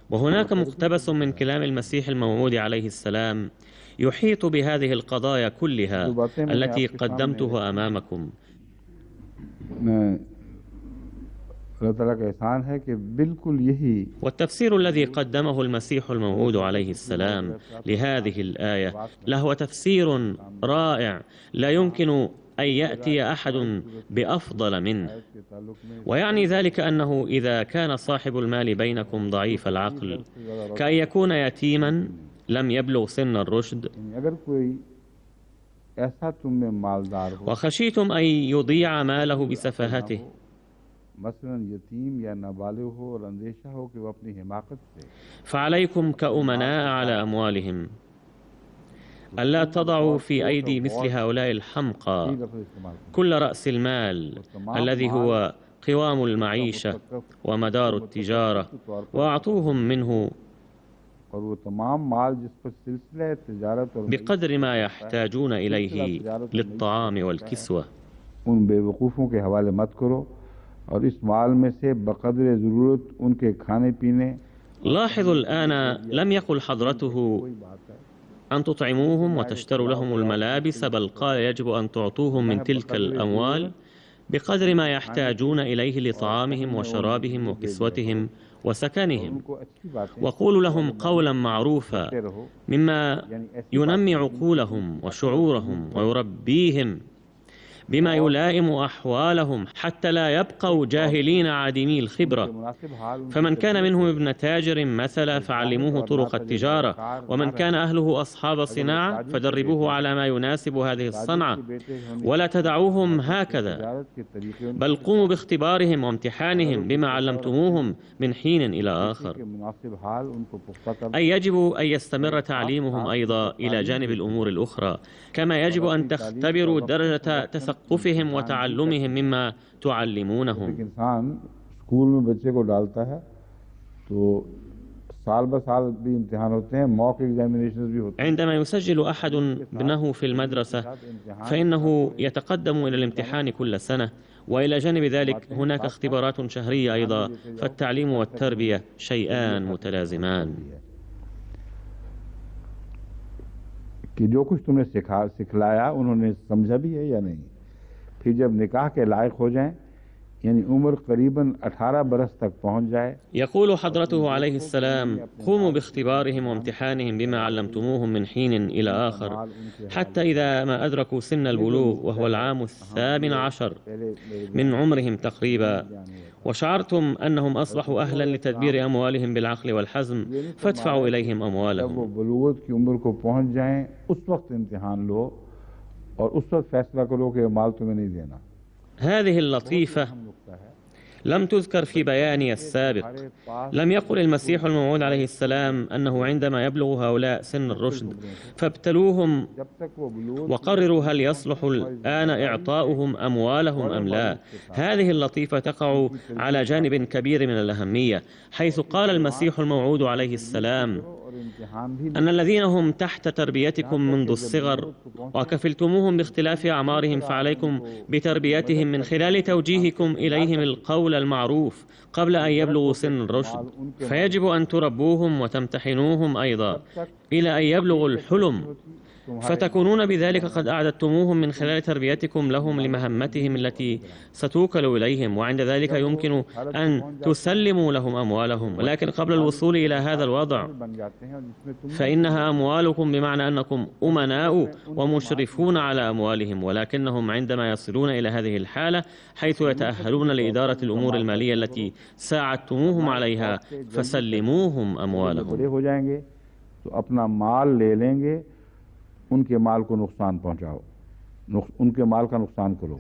وهناك مقتبس من كلام المسيح الموعود عليه السلام يحيط بهذه القضايا كلها التي قدمتها أمامكم. والتفسير الذي قدمه المسيح الموعود عليه السلام لهذه الآية له تفسير رائع لا يمكن أن يأتي أحد بأفضل منه. ويعني ذلك أنه إذا كان صاحب المال بينكم ضعيف العقل كأن يكون يتيما لم يبلغ سن الرشد، وخشيتم أن يضيع ماله بسفاهته، فعليكم كأمناء على أموالهم ألا تضعوا في أيدي مثل هؤلاء الحمقى كل رأس المال الذي هو قوام المعيشة ومدار التجارة، وأعطوهم منه بقدر ما يحتاجون إليه للطعام والكسوة. उन बेवकूफ़ों के हवाले मत करो और इस माल में से बक़दर ज़रूरत उनके खाने पीने। لاحظوا الآن لم يقل حضرته أن تطعموهم وتشتروا لهم الملابس، بل قال يجب أن تعطوهم من تلك الأموال بقدر ما يحتاجون إليه لطعامهم وشرابهم وكسوتهم وسكنهم، وقولوا لهم قولا معروفا مما ينمي عقولهم وشعورهم ويربيهم بما يلائم أحوالهم حتى لا يبقوا جاهلين عادمي الخبرة. فمن كان منهم ابن تاجر مثلا فعلموه طرق التجارة، ومن كان أهله أصحاب صناعة فدربوه على ما يناسب هذه الصنعة، ولا تدعوهم هكذا، بل قوموا باختبارهم وامتحانهم بما علمتموهم من حين إلى آخر. أي يجب أن يستمر تعليمهم أيضا إلى جانب الأمور الأخرى، كما يجب أن تختبروا درجة تثقفهم وتعلمهم مما تعلمونهم. इंसान स्कूल में बच्चे को डालता है तो साल ब साल भी इम्तिहान होते हैं, मॉक एग्जामिनेशंस भी होते हैं. عندما يسجل أحد ابنه في المدرسة فإنه يتقدم إلى الامتحان كل سنة، وإلى جانب ذلك هناك اختبارات شهرية أيضا، فالتعليم والتربية شيئان متلازمان. कि जो कुछ तुमने सिखलाया उन्होंने समझा भी है या नहीं। फिर जब निकाह के लायक हो जाएं, यानी उम्र करीबन 18 बरस तक पहुंच जाए। يقول حضرته عليه السلام قوموا باختبارهم وامتحانهم بما علمتموهم من حين إلى آخر، حتى إذا ما أدركوا سن البلوغ وهو العام 18 من عمرهم تقريبا، وشعرتم أنهم أصبحوا أهلا لتدبير أموالهم بالعقل والحزم، فادفعوا إليهم أموالهم. बलूगत की उम्र को पहुंच जाएं, उस वक्त इम्तिहान लो और उस वक्त फैसला करो कि माल तुम्हें नहीं देना. هذه اللطيفة لم تذكر في بياني السابق. لم يقل المسيح الموعود عليه السلام أنه عندما يبلغ هؤلاء سن الرشد فابتلوهم وقرروا هل يصلح الآن إعطاؤهم أموالهم أم لا. هذه اللطيفة تقع على جانب كبير من الأهمية، حيث قال المسيح الموعود عليه السلام أن الذين هم تحت تربيتكم منذ الصغر وكفلتموهم باختلاف أعمارهم فعليكم بتربيتهم من خلال توجيهكم إليهم القول المعروف قبل أن يبلغوا سن الرشد، فيجب أن تربوهم وتمتحنوهم أيضا إلى أن يبلغوا الحلم، فتكونون بذلك قد أعددتموهم من خلال تربيتكم لهم لمهمتهم التي ستوكل إليهم، وعند ذلك يمكن أن تسلموا لهم أموالهم. ولكن قبل الوصول إلى هذا الوضع فإنها أموالكم، بمعنى أنكم أمناء ومشرفون على أموالهم، ولكنهم عندما يصلون إلى هذه الحالة حيث يتأهلون لإدارة الأمور المالية التي ساعدتموهم عليها فسلموهم أموالهم. तो अपना माल ले लेंगे, उनके माल को नुकसान पहुंचाओ, उनके माल का नुकसान करो.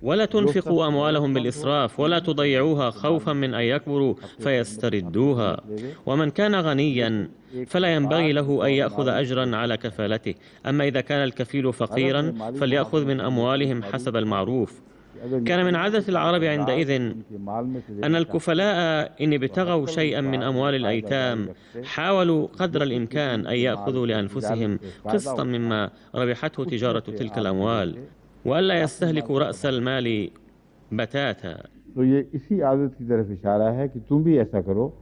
ولا تنفقوا أموالهم بالإسراف ولا تضيعوها خوفا من أن يكبروا فيستردوها. ومن كان غنيا فلا ينبغي له أن يأخذ أجرا على كفالته، أما إذا كان الكفيل فقيرا فليأخذ من أموالهم حسب المعروف. كان من عادة العرب عندئذ أن الكفلاء إن ابتغوا شيئا من أموال الأيتام حاولوا قدر الإمكان أن يأخذوا لأنفسهم قسطا مما ربحته تجارة تلك الأموال وألا يستهلكوا رأس المال بتاتا. तो ये इसी आदत की तरफ इशारा है कि तुम भी ऐसा करो,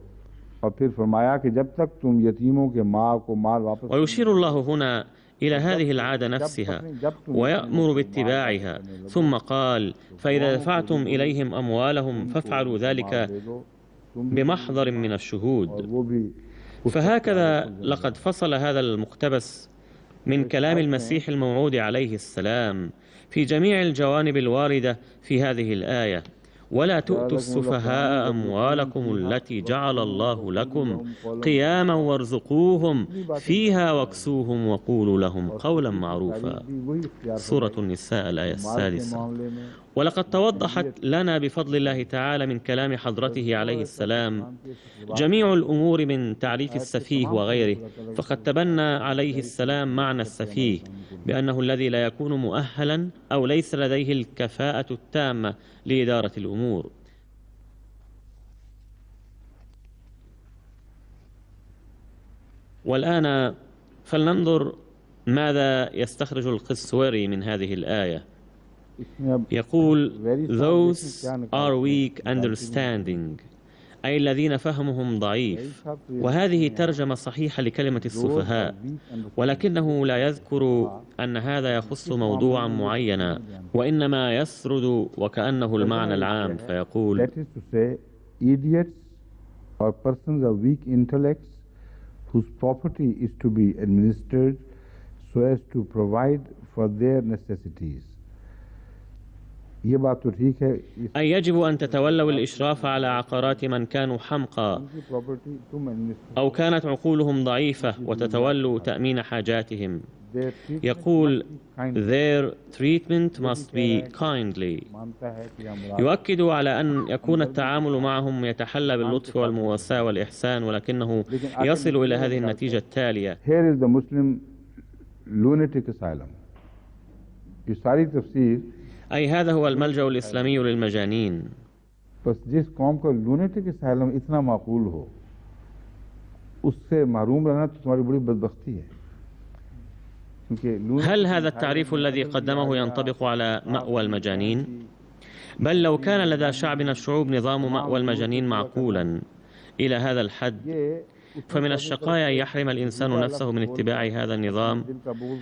और फिर फरमाया कि जब तक तुम यतीमों के माल को माल वापस. ويشير الله هنا إلى هذه العادة نفسها ويأمر باتباعها، ثم قال: فإذا دفعتم إليهم أموالهم فافعلوا ذلك بمحضر من الشهود. فهكذا لقد فصل هذا المقتبس من كلام المسيح الموعود عليه السلام في جميع الجوانب الواردة في هذه الآية: ولا تؤتوا السفهاء أموالكم التي جعل الله لكم قياما وارزقوهم فيها واكسوهم وقولوا لهم قولا معروفا. سورة النساء الآية 6. ولقد توضحت لنا بفضل الله تعالى من كلام حضرته عليه السلام جميع الأمور من تعريف السفيه وغيره، فقد تبنى عليه السلام معنى السفيه بأنه الذي لا يكون مؤهلا أو ليس لديه الكفاءة التامة لإدارة الأمور. والآن فلننظر ماذا يستخرج القسوري من هذه الآية. يقول: Those are weak understanding، أي الذين فهمهم ضعيف، وهذه ترجمة صحيحة لكلمة السفهاء، ولكنه لا يذكر أن هذا يخص موضوعا معينا، وإنما يسرد وكأنه المعنى العام، فيقول: idiots or persons of weak intellects whose property is to be administered so as to provide for their necessities. أي يجب أن تتولوا الإشراف على عقارات من كانوا حمقى أو كانت عقولهم ضعيفة وتتولوا تأمين حاجاتهم. يقول: Their treatment must be kindly. يؤكد على أن يكون التعامل معهم يتحلى باللطف والمواساة والإحسان، ولكنه يصل إلى هذه النتيجة التالية: Here is the Muslim lunatic asylum. ये सारी तफसीर أي هذا هو الملجأ الإسلامي للمجانين. बस जिस कौम का lunatic asylum इतना माकूल हो, उससे महरूम रहना तो तुम्हारी बड़ी बदबख्ती है. هل هذا التعريف الذي قدمه ينطبق على مأوى المجانين؟ بل لو كان لدى شعبنا الشعوب نظام مأوى المجانين معقولا إلى هذا الحد، فمن الشقايا أن يحرم الإنسان نفسه من اتباع هذا النظام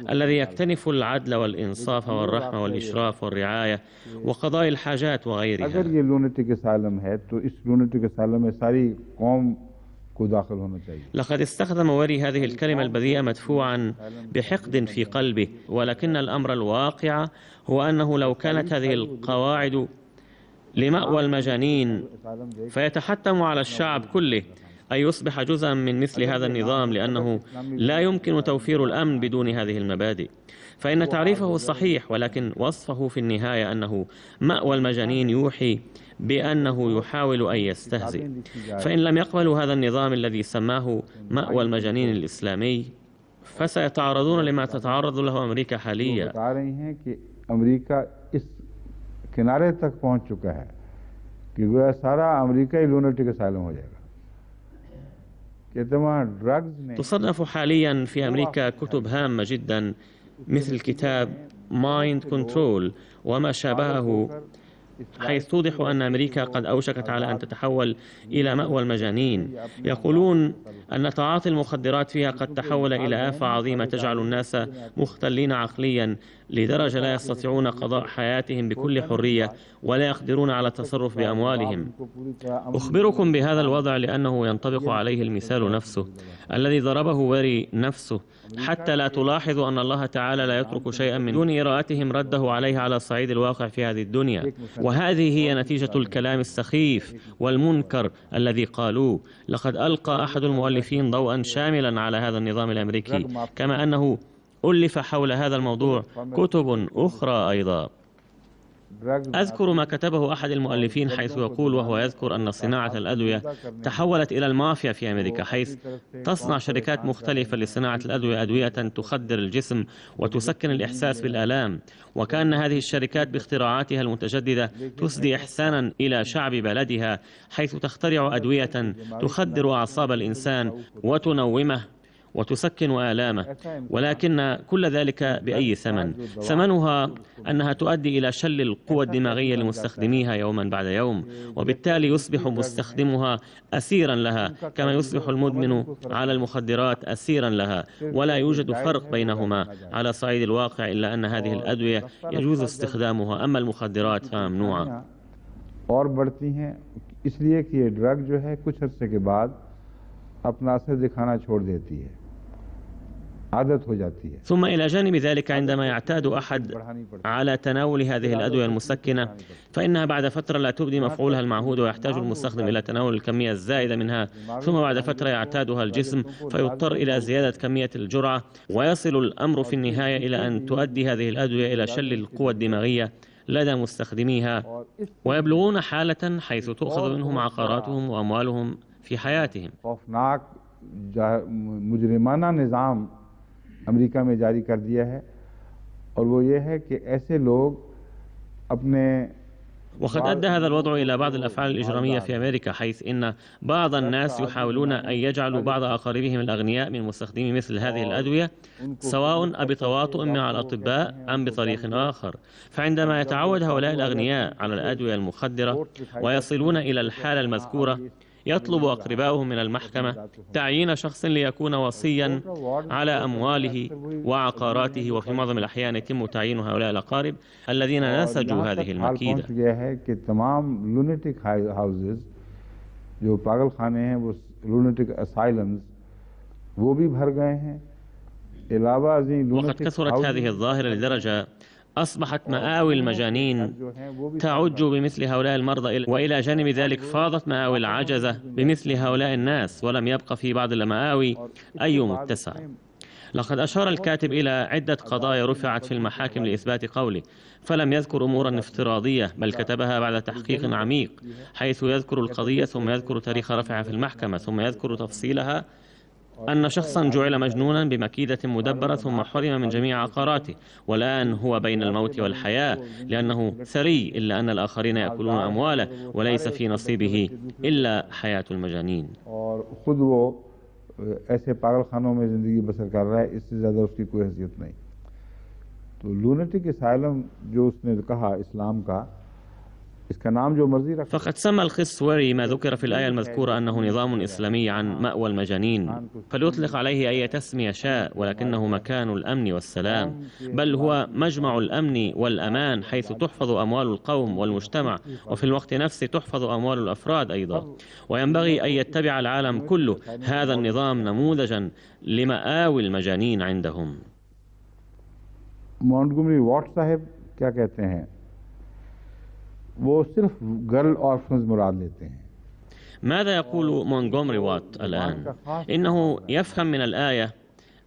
الذي يكتنف العدل والإنصاف والرحمة والإشراف والرعاية وقضاء الحاجات وغيرها. अगर ये lunatic asylum है तो इस lunatic asylum में सारी कौम को दाखिल होना चाहिए. لقد استخدم وري هذه الكلمة البذيئة مدفوعا بحقد في قلبه، ولكن الأمر الواقع هو أنه لو كانت هذه القواعد لمأوى المجانين فيتحتم على الشعب كله أن يصبح جزءا من مثل هذا النظام، لأنه لا يمكن توفير الأمن بدون هذه المبادئ. فإن تعريفه صحيح، ولكن وصفه في النهاية أنه مأوى المجانين يوحي بأنه يحاول أن يستهزئ. فإن لم يقبلوا هذا النظام الذي سماه مأوى المجانين الإسلامي فسيتعرضون لما تتعرض له أمريكا حاليا. अमेरिका इस किनारे तक पहुंच चुका है कि गोया सारा अमेरिका ही lunatic asylum हो जाएगा. تصنف حاليا في أمريكا كتب هامة جدا مثل كتاب Mind Control وما شابهه حيث توضح أن أمريكا قد أوشكت على أن تتحول إلى مأوى المجانين. يقولون أن تعاطي المخدرات فيها قد تحول إلى آفة عظيمة تجعل الناس مختلين عقليا لدرجة لا يستطيعون قضاء حياتهم بكل حرية ولا يقدرون على التصرف بأموالهم. أخبركم بهذا الوضع لأنه ينطبق عليه المثال نفسه الذي ضربه ويري نفسه، حتى لا تلاحظوا أن الله تعالى لا يترك شيئا من دون إرادتهم رده عليه على الصعيد الواقع في هذه الدنيا. وهذه هي نتيجة الكلام السخيف والمنكر الذي قالوه. لقد ألقى أحد المؤلفين ضوءا شاملا على هذا النظام الأمريكي، كما أنه ألف حول هذا الموضوع كتب أخرى أيضا. أذكر ما كتبه أحد المؤلفين حيث يقول وهو يذكر أن صناعة الأدوية تحولت إلى المافيا في أمريكا، حيث تصنع شركات مختلفة لصناعة الأدوية أدوية تخدر الجسم وتسكن الإحساس بالآلام، وكأن هذه الشركات باختراعاتها المتجددة تسدي إحسانا إلى شعب بلدها، حيث تخترع أدوية تخدر أعصاب الإنسان وتنومه وتسكن آلامه، ولكن كل ذلك بأي ثمن؟ ثمنها أنها تؤدي إلى شل القوى الدماغية لمستخدميها يوما بعد يوم، وبالتالي يصبح مستخدمها أسيرا لها كما يصبح المدمن على المخدرات أسيرا لها، ولا يوجد فرق بينهما على صعيد الواقع إلا أن هذه الأدوية يجوز استخدامها، أما المخدرات فممنوعة. और बढ़ती हैं इसलिए कि ये ड्रग जो है कुछ अर्से के बाद अपना असर दिखाना छोड़ देती है, عادت हो जाती है. ثم إلى جانب ذلك عندما يعتاد أحد على تناول هذه الأدوية المسكنة فإنها بعد فترة لا تبدي مفعولها المعهود، ويحتاج المستخدم إلى تناول الكمية الزائدة منها، ثم بعد فترة يعتادها الجسم فيضطر إلى زيادة كمية الجرعة، ويصل الأمر في النهاية إلى أن تؤدي هذه الأدوية إلى شل القوى الدماغية لدى مستخدميها، ويبلغون حالة حيث تؤخذ منهم عقاراتهم وأموالهم في حياتهم. खौफनाक मुजरिमाना निज़ाम अमेरिका में जारी कर दिया है, और वो ये है कि ऐसे लोग अपने وقد أدى هذا الوضع إلى بعض الأفعال الإجرامية في أمريكا، حيث إن بعض الناس يحاولون أن يجعلوا بعض أقاربهم الأغنياء من مستخدمي مثل هذه الأدوية، سواء بتواطؤ مع الأطباء أم بطريق آخر. فعندما يتعود هؤلاء الأغنياء على الأدوية المخدرة ويصلون إلى الحالة المذكورة، يطلب أقرباؤهم من المحكمة تعيين شخص ليكون وصيا على أمواله وعقاراته، وفي معظم الأحيان يتم تعيين هؤلاء الأقارب الذين نسجوا هذه المكيدة. तमाम lunatic houses जो पागल खाने हैं वो lunatic asylums वो भी भर गए हैं. وقد كثرت هذه الظاهرة لدرجة أصبحت مآوي المجانين تعج بمثل هؤلاء المرضى، وإلى جانب ذلك فاضت مآوي العجزة بمثل هؤلاء الناس، ولم يبقى في بعض المآوي أي متسع. لقد أشار الكاتب إلى عدة قضايا رفعت في المحاكم لإثبات قوله، فلم يذكر أمورا افتراضية بل كتبها بعد تحقيق عميق، حيث يذكر القضية ثم يذكر تاريخ رفعها في المحكمة ثم يذكر تفصيلها، أن شخصا جعل مجنونا بمكيدة مدبرة ثم حرم من جميع عقاراته، والآن هو بين الموت والحياة لأنه ثري، إلا أن الآخرين يأكلون أمواله وليس في نصيبه إلا حياة المجانين. खुद वो ऐसे पागल खानों में जिंदगी बसर कर रहा है, इससे ज़्यादा उसकी कोई हैसियत नहीं. तो लूनेटिक असाइलम जो उसने कहा इस्लाम का, فقد سمى الخص ويري ما ذكر في الآية المذكورة أنه نظام إسلامي عن مأوى المجانين، فليطلق عليه أي تسمية شاء، ولكنه مكان الأمن والسلام، بل هو مجمع الأمن والأمان، حيث تحفظ أموال القوم والمجتمع، وفي الوقت نفسه تحفظ أموال الأفراد أيضا. وينبغي أن يتبع العالم كله هذا النظام نموذجا لمآوي المجانين عندهم. मॉन्टगोमरी वॉट साहब क्या कहते हैं, वो सिर्फ गर्ल ऑर्फन्स मुराद लेते हैं. ماذا يقول مونتغومري وات الآن؟ إنه يفهم من الآية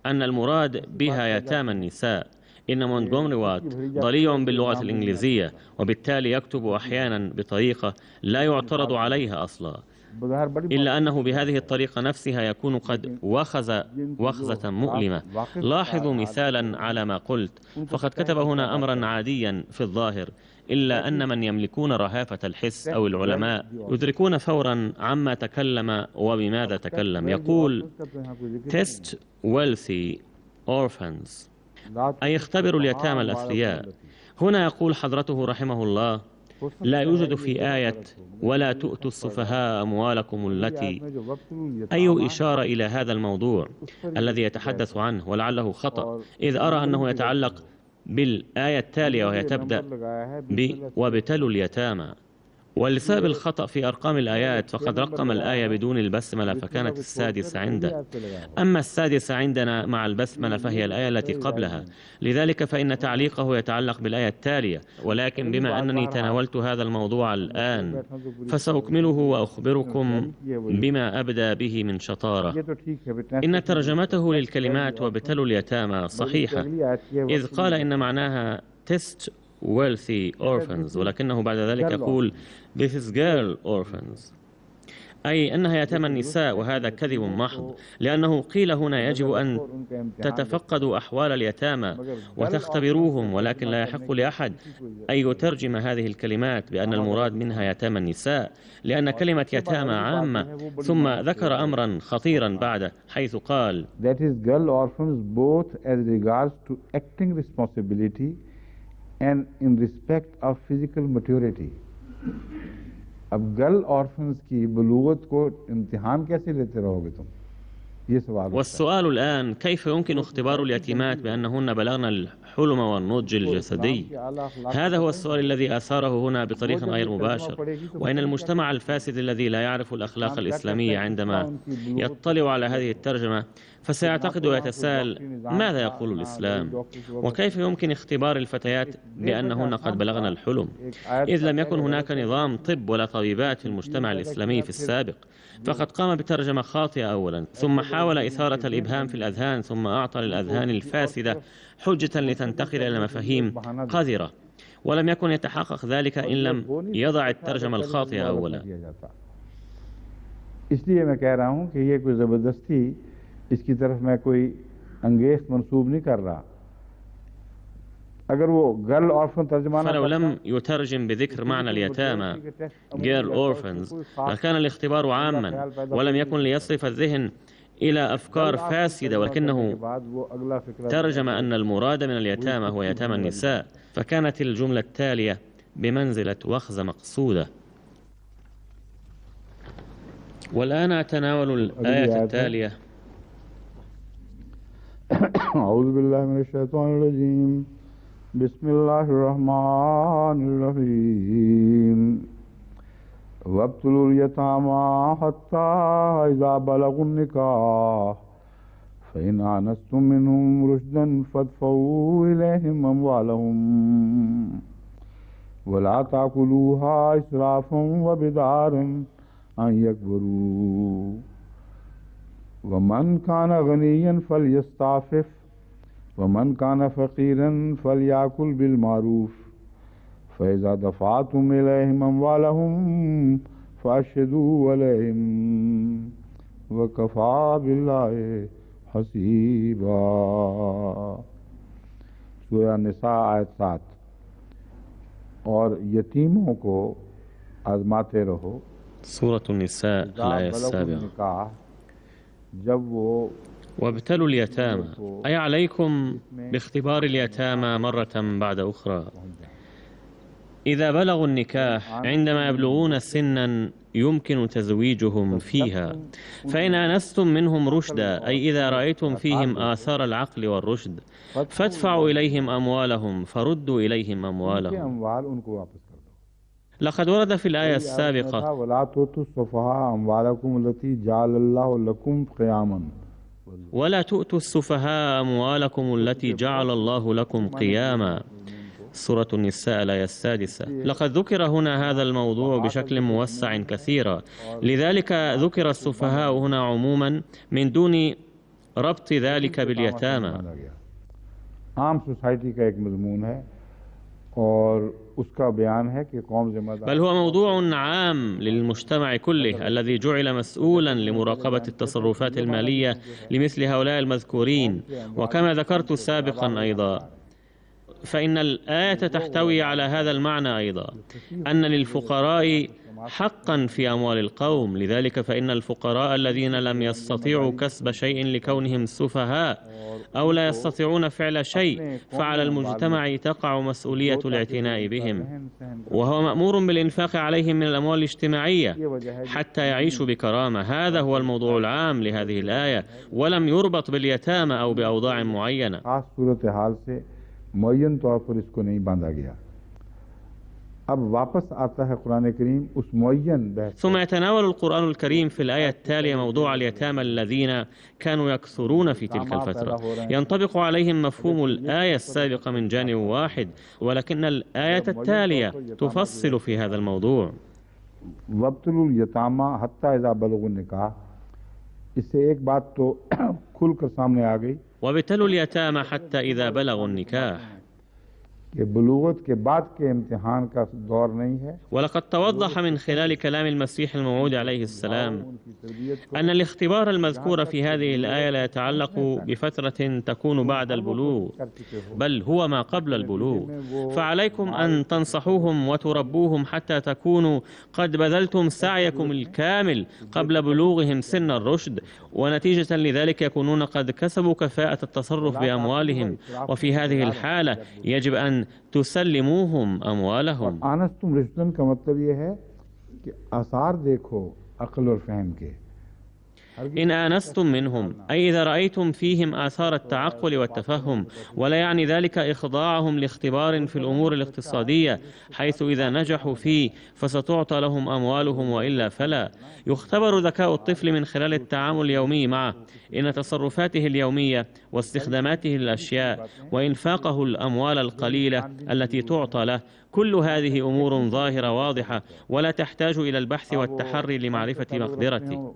أن المراد بها يتامى النساء. إن مونتغومري وات ضليع باللغة الإنجليزية، وبالتالي يكتب أحيانا بطريقة لا يعترض عليها أصلا، إلا أنه بهذه الطريقة نفسها يكون قد وخزة مؤلمة. لاحظوا مثالا على ما قلت، فقد كتب هنا أمرا عاديا في الظاهر، إلا أن من يملكون رهافة الحس أو العلماء يدركون فورا عما تكلم وبماذا تكلم. يقول test wealthy orphans، أي اختبروا اليتامى الأثرياء. هنا يقول حضرته رحمه الله لا يوجد في آية ولا تؤتوا السفهاء أموالكم التي أي إشارة إلى هذا الموضوع الذي يتحدث عنه، ولعله خطأ، إذ أرى أنه يتعلق بالآية التالية وهي تبدأ وابتلوا اليتامى. ولسبب الخطأ في أرقام الآيات فقد رقم الآية بدون البسملة فكانت السادسة عنده، أما السادسة عندنا مع البسملة فهي الآية التي قبلها، لذلك فإن تعليقه يتعلق بالآية التالية. ولكن بما أنني تناولت هذا الموضوع الآن فسأكمله وأخبركم بما أبدأ به من شطارة. إن ترجمته للكلمات وابتلوا اليتامى صحيحة، إذ قال إن معناها test wealthy orphans، ولكنه بعد ذلك يقول this is girl orphans، أي أنها يتامى النساء، وهذا كذب محض، لأنه قيل هنا يجب أن تتفقدوا أحوال اليتامى وتختبروهم، ولكن لا يحق لأحد أن يترجم هذه الكلمات بأن المراد منها يتامى النساء، لأن كلمة يتامى عامة. ثم ذكر أمرا خطيرا بعد حيث قال that is girl orphans both as regards to acting responsibility and in respect of physical maturity. अब गर्ल ऑर्फन्स की बलूगत को इम्तिहान कैसे लेते रहोगे तुम? ये सवाल। والسؤال الآن كيف يمكن اختبار اليتيمات بأنهن بلغن الحلم والنضج الجسدي؟ هذا هو السؤال الذي أثاره هنا بطريق غير مباشر. وإن المجتمع الفاسد الذي لا يعرف الأخلاق الإسلامية عندما يطلع على هذه الترجمة فسيعتقد ويتساءل ماذا يقول الإسلام؟ وكيف يمكن اختبار الفتيات بأنهن قد بلغن الحلم؟ إذ لم يكن هناك نظام طب ولا طبيبات في المجتمع الإسلامي في السابق، فقد قام بترجمة خاطئة أولا، ثم حاول إثارة الإبهام في الأذهان، ثم أعطى للأذهان الفاسدة حجة لتنتقل إلى مفاهيم قذرة، ولم يكن يتحقق ذلك إن لم يضع الترجمة الخاطئة أولا. इसलिए मैं कह रहा हूं कि ये कोई जबरदस्ती इसकी तरफ मैं कोई अंगेज मंसूब नहीं कर रहा। فلو لم يترجم بذكر معنى اليتامى girl orphans لكان الاختبار عاما ولم يكن ليصرف الذهن إلى أفكار فاسدة، ولكنه ترجم أن المراد من اليتامى هو يتامى النساء، فكانت الجملة التالية بمنزلة وخزة مقصودة. والآن أتناول الآية التالية. أعوذ بالله من الشيطان الرجيم بسم الله الرحمن الرحيم وابتلوا اليتامى حتى إذا بلغوا النكاح فإن آنستم منهم رشدا فادفعوا إليهم أموالهم ولا تأكلوها إسرافا وبدارا أن يكبروا ومن كان غنيا فليستعفف ومن كان فقيرا فليأكل بالمعروف فإذا دفعتم إليهم أموالهم فأشهدوا عليهم وكفى بالله حسيبا। सूरह निसा आयत 7। और यतीमों को आजमाते रहो। सूरह النساء الآية 7। जब वो وابتلوا اليتامى أي عليكم باختبار اليتامى مرة بعد أخرى إذا بلغوا النكاح، عندما يبلغون سنا يمكن تزويجهم فيها، فإن آنستم منهم رشدا أي إذا رأيتم فيهم آثار العقل والرشد فادفعوا إليهم أموالهم فردوا إليهم أموالهم. لقد ورد في الآية السابقة ولا تؤتوا السفهاء أموالكم التي جعل الله لكم قياما ولا تؤتوا السفهاء أموالكم التي جعل الله لكم قياما، سورة النساء الآية 6. لقد ذكر هنا هذا الموضوع بشكل موسع كثيرا، لذلك ذكر السفهاء هنا عموما من دون ربط ذلك باليتامى. عام سوسايٹی کا ایک مضمون ہے اور اس کا بیان ہے کہ قوم ذمہ دار، بل هو موضوع عام للمجتمع كله الذي جعل مسؤولا لمراقبة التصرفات المالية لمثل هؤلاء المذكورين. وكما ذكرت سابقا أيضا فإن الآية تحتوي على هذا المعنى أيضا، أن للفقراء حقا في أموال القوم. لذلك فإن الفقراء الذين لم يستطيعوا كسب شيء لكونهم سفهاء أو لا يستطيعون فعل شيء، فعلى المجتمع تقع مسؤولية الاعتناء بهم، وهو مأمور بالإنفاق عليهم من الأموال الاجتماعية حتى يعيشوا بكرامة. هذا هو الموضوع العام لهذه الآية، ولم يربط باليتامى أو بأوضاع معينة. खास सूरत हाल से मुअय्यन तौर पर इसको नहीं बांधा गया। अब वापस आता है कुरान करीम उस मुअय्यन बहस। ثم يتناول القرآن الكريم في الآية التالية موضوع اليتامى الذين كانوا يكثرون في تلك الفترة. ينطبق عليهم مفهوم الآية السابقة من جانب واحد، ولكن الآية التالية تفصل في هذا الموضوع. वब्तुल यतामा हत्ता इज़ा बलुगुन निकाह, इससे एक बात तो खुलकर सामने आ गई وابتلوا اليتامى حتى إذا بلغوا النكاح، कि बलूगत के बाद के इम्तिहान का दौर नहीं है। ولقد توضح من خلال كلام المسيح الموعود عليه السلام أن الاختبار المذكور في هذه الآية لا يتعلق بفترة تكون بعد البلوغ، بل هو ما قبل البلوغ. فعليكم أن تنصحوهم وتربوهم حتى تكونوا قد بذلتم سعيكم الكامل قبل بلوغهم سن الرشد، ونتيجة لذلك يكونون قد كسبوا كفاءة التصرف بأموالهم. وفي هذه الحالة يجب أن تسلموهم أموالهم. आनस्तुम रिश्तन का मतलब ये है कि आसार देखो अक्ल और फहम के। إن آنستم منهم، أي إذا رأيتم فيهم آثار التعقل والتفهم، ولا يعني ذلك إخضاعهم لاختبار في الأمور الاقتصادية، حيث إذا نجحوا فيه فستعطى لهم أموالهم وإلا فلا. يختبر ذكاء الطفل من خلال التعامل اليومي معه، إن تصرفاته اليومية واستخداماته للأشياء وإنفاقه الأموال القليلة التي تعطى له، كل هذه أمور ظاهرة واضحة ولا تحتاج إلى البحث والتحري لمعرفة مقدرته.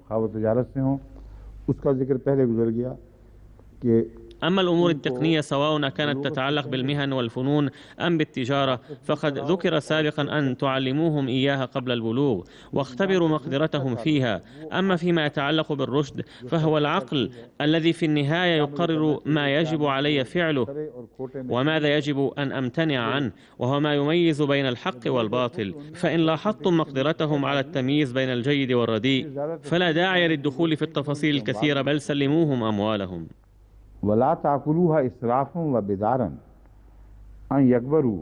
أما الأمور التقنية سواء كانت تتعلق بالمهن والفنون أم بالتجارة، فقد ذكر سابقا أن تعلموهم إياها قبل البلوغ واختبروا مقدرتهم فيها. أما فيما يتعلق بالرشد فهو العقل الذي في النهاية يقرر ما يجب علي فعله وماذا يجب أن أمتنع عنه، وهو ما يميز بين الحق والباطل. فإن لاحظتم مقدرتهم على التمييز بين الجيد والرديء فلا داعي للدخول في التفاصيل الكثيرة، بل سلموهم أموالهم. वला ताकुलूहा इसराफन व बिदारन अन यकबरू,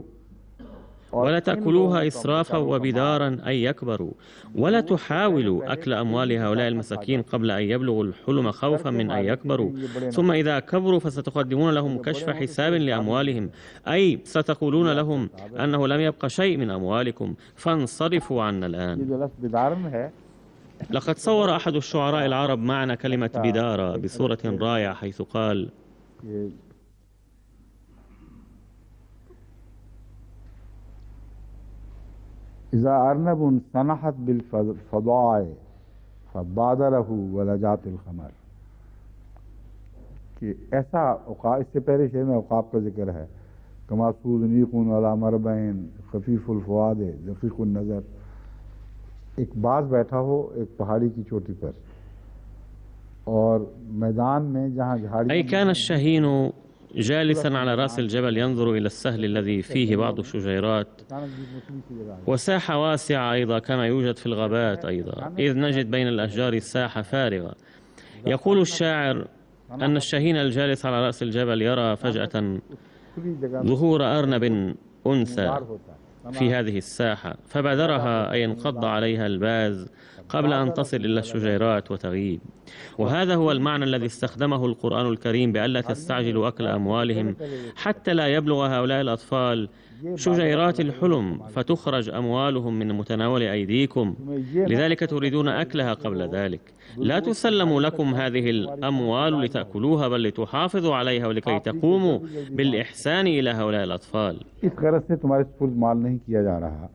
ولا تأكلوها إسرافا وبدارا أن يكبروا، ولا تحاولوا أكل أموال هؤلاء المساكين قبل أن يبلغوا الحلم خوفا من أن يكبروا، ثم إذا كبروا فستقدمون لهم كشف حساب لأموالهم، أي ستقولون لهم أنه لم يبق شيء من أموالكم فانصرفوا عنا الآن. لقد صور أحد الشعراء العرب معنى كلمة بدارة بصورة رائعة، حيث قال: إذا أرنب سنحت بالفضاء فبادره ولجات الخمر, कि ऐसा औकाब, इससे पहले शेर में औकाब का जिक्र है, कमासूद नीकुन अला मरबैन खफीफुल फवाद दकीकुन नज़र। एक बाज बैठा हो एक पहाड़ी की चोटी पर और मैदान में जहाँ झाड़ी, أي كان الشاهين جالسا على رأس الجبل ينظر إلى السهل الذي فيه بعض الشجيرات وساحة واسعة أيضا كما يوجد في الغابات أيضا، إذ نجد بين الأشجار ساحة فارغة. يقول الشاعر أن الشاهين الجالس على رأس الجبل يرى فجأة ظهور أرنب أنثى في هذه الساحة، فبادرها أي انقض عليها الباز قبل أن تصل إلى الشجيرات وتغيب. وهذا هو المعنى الذي استخدمه القرآن الكريم بألا تستعجلوا أكل أموالهم حتى لا يبلغ هؤلاء الأطفال شجيرات الحلم فتخرج أموالهم من متناول أيديكم، لذلك تريدون أكلها قبل ذلك. لا تسلم لكم هذه الأموال لتأكلوها، بل لتحافظوا عليها ولكي تقوموا بالإحسان إلى هؤلاء الأطفال. इस गरज से तुम्हारे सुपुर्द माल नहीं किया जा रहा,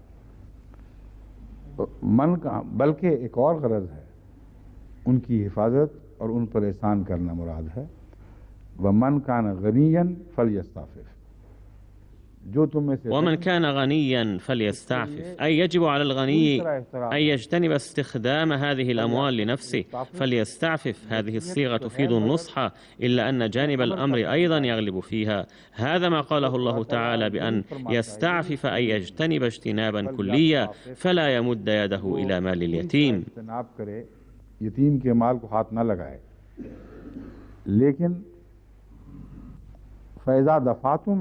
मन का बल्कि एक और गरज है, उनकी हिफाजत और उन पर एहसान करना मुराद है। व मन कान गनियन फल यस्ताफिफ, जो तुम में से ومن كان غنيا فليستعفف، أي يجب على الغني أن يجتنب استخدام هذه الأموال لنفسه فليستعفف. هذه الصيغة تفيد النصح، إلا أن جانب الأمر أيضا يغلب فيها. هذا ما قاله الله تعالى بأن يستعفف أي يجتنب اجتنابا كليا فلا يمد يده إلى مال اليتيم. यतीम के माल को हाथ न लगाए। लेकिन फैज़ा दफ़ातुम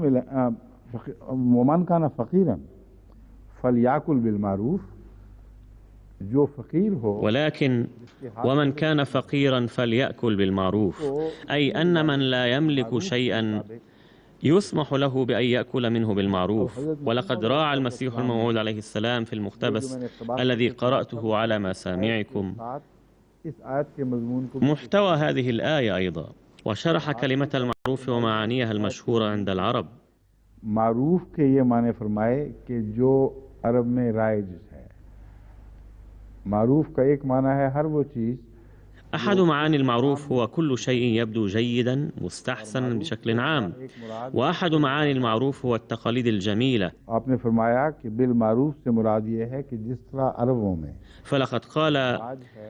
वमन काना फ़कीरन फलयाकुल बिलमारूफ, जो फ़कीर हो। ولكن ومن كان فقيرا فليأكل بالمعروف، أي أن من لا يملك شيئا يسمح له بأن يأكل منه بالمعروف. ولقد راعى المسيح الموعود عليه السلام في المقتبس الذي قرأته على مسامعكم محتوى هذه الآية أيضا، وشرح كلمة المعروف ومعانيها المشهورة عند العرب. मारूफ के ये माने फरमाए कि जो अरब में राइज है। मारूफ का एक माना है हर वो चीज। أحد معاني المعروف هو كل شيء يبدو جيدا مستحسنا بشكل عام، وأحد معاني المعروف هو التقاليد الجميلة. आपने फरमाया कि बिल मारूफ से मुराद ये है कि जिस तरह अरबों में। فلقد قال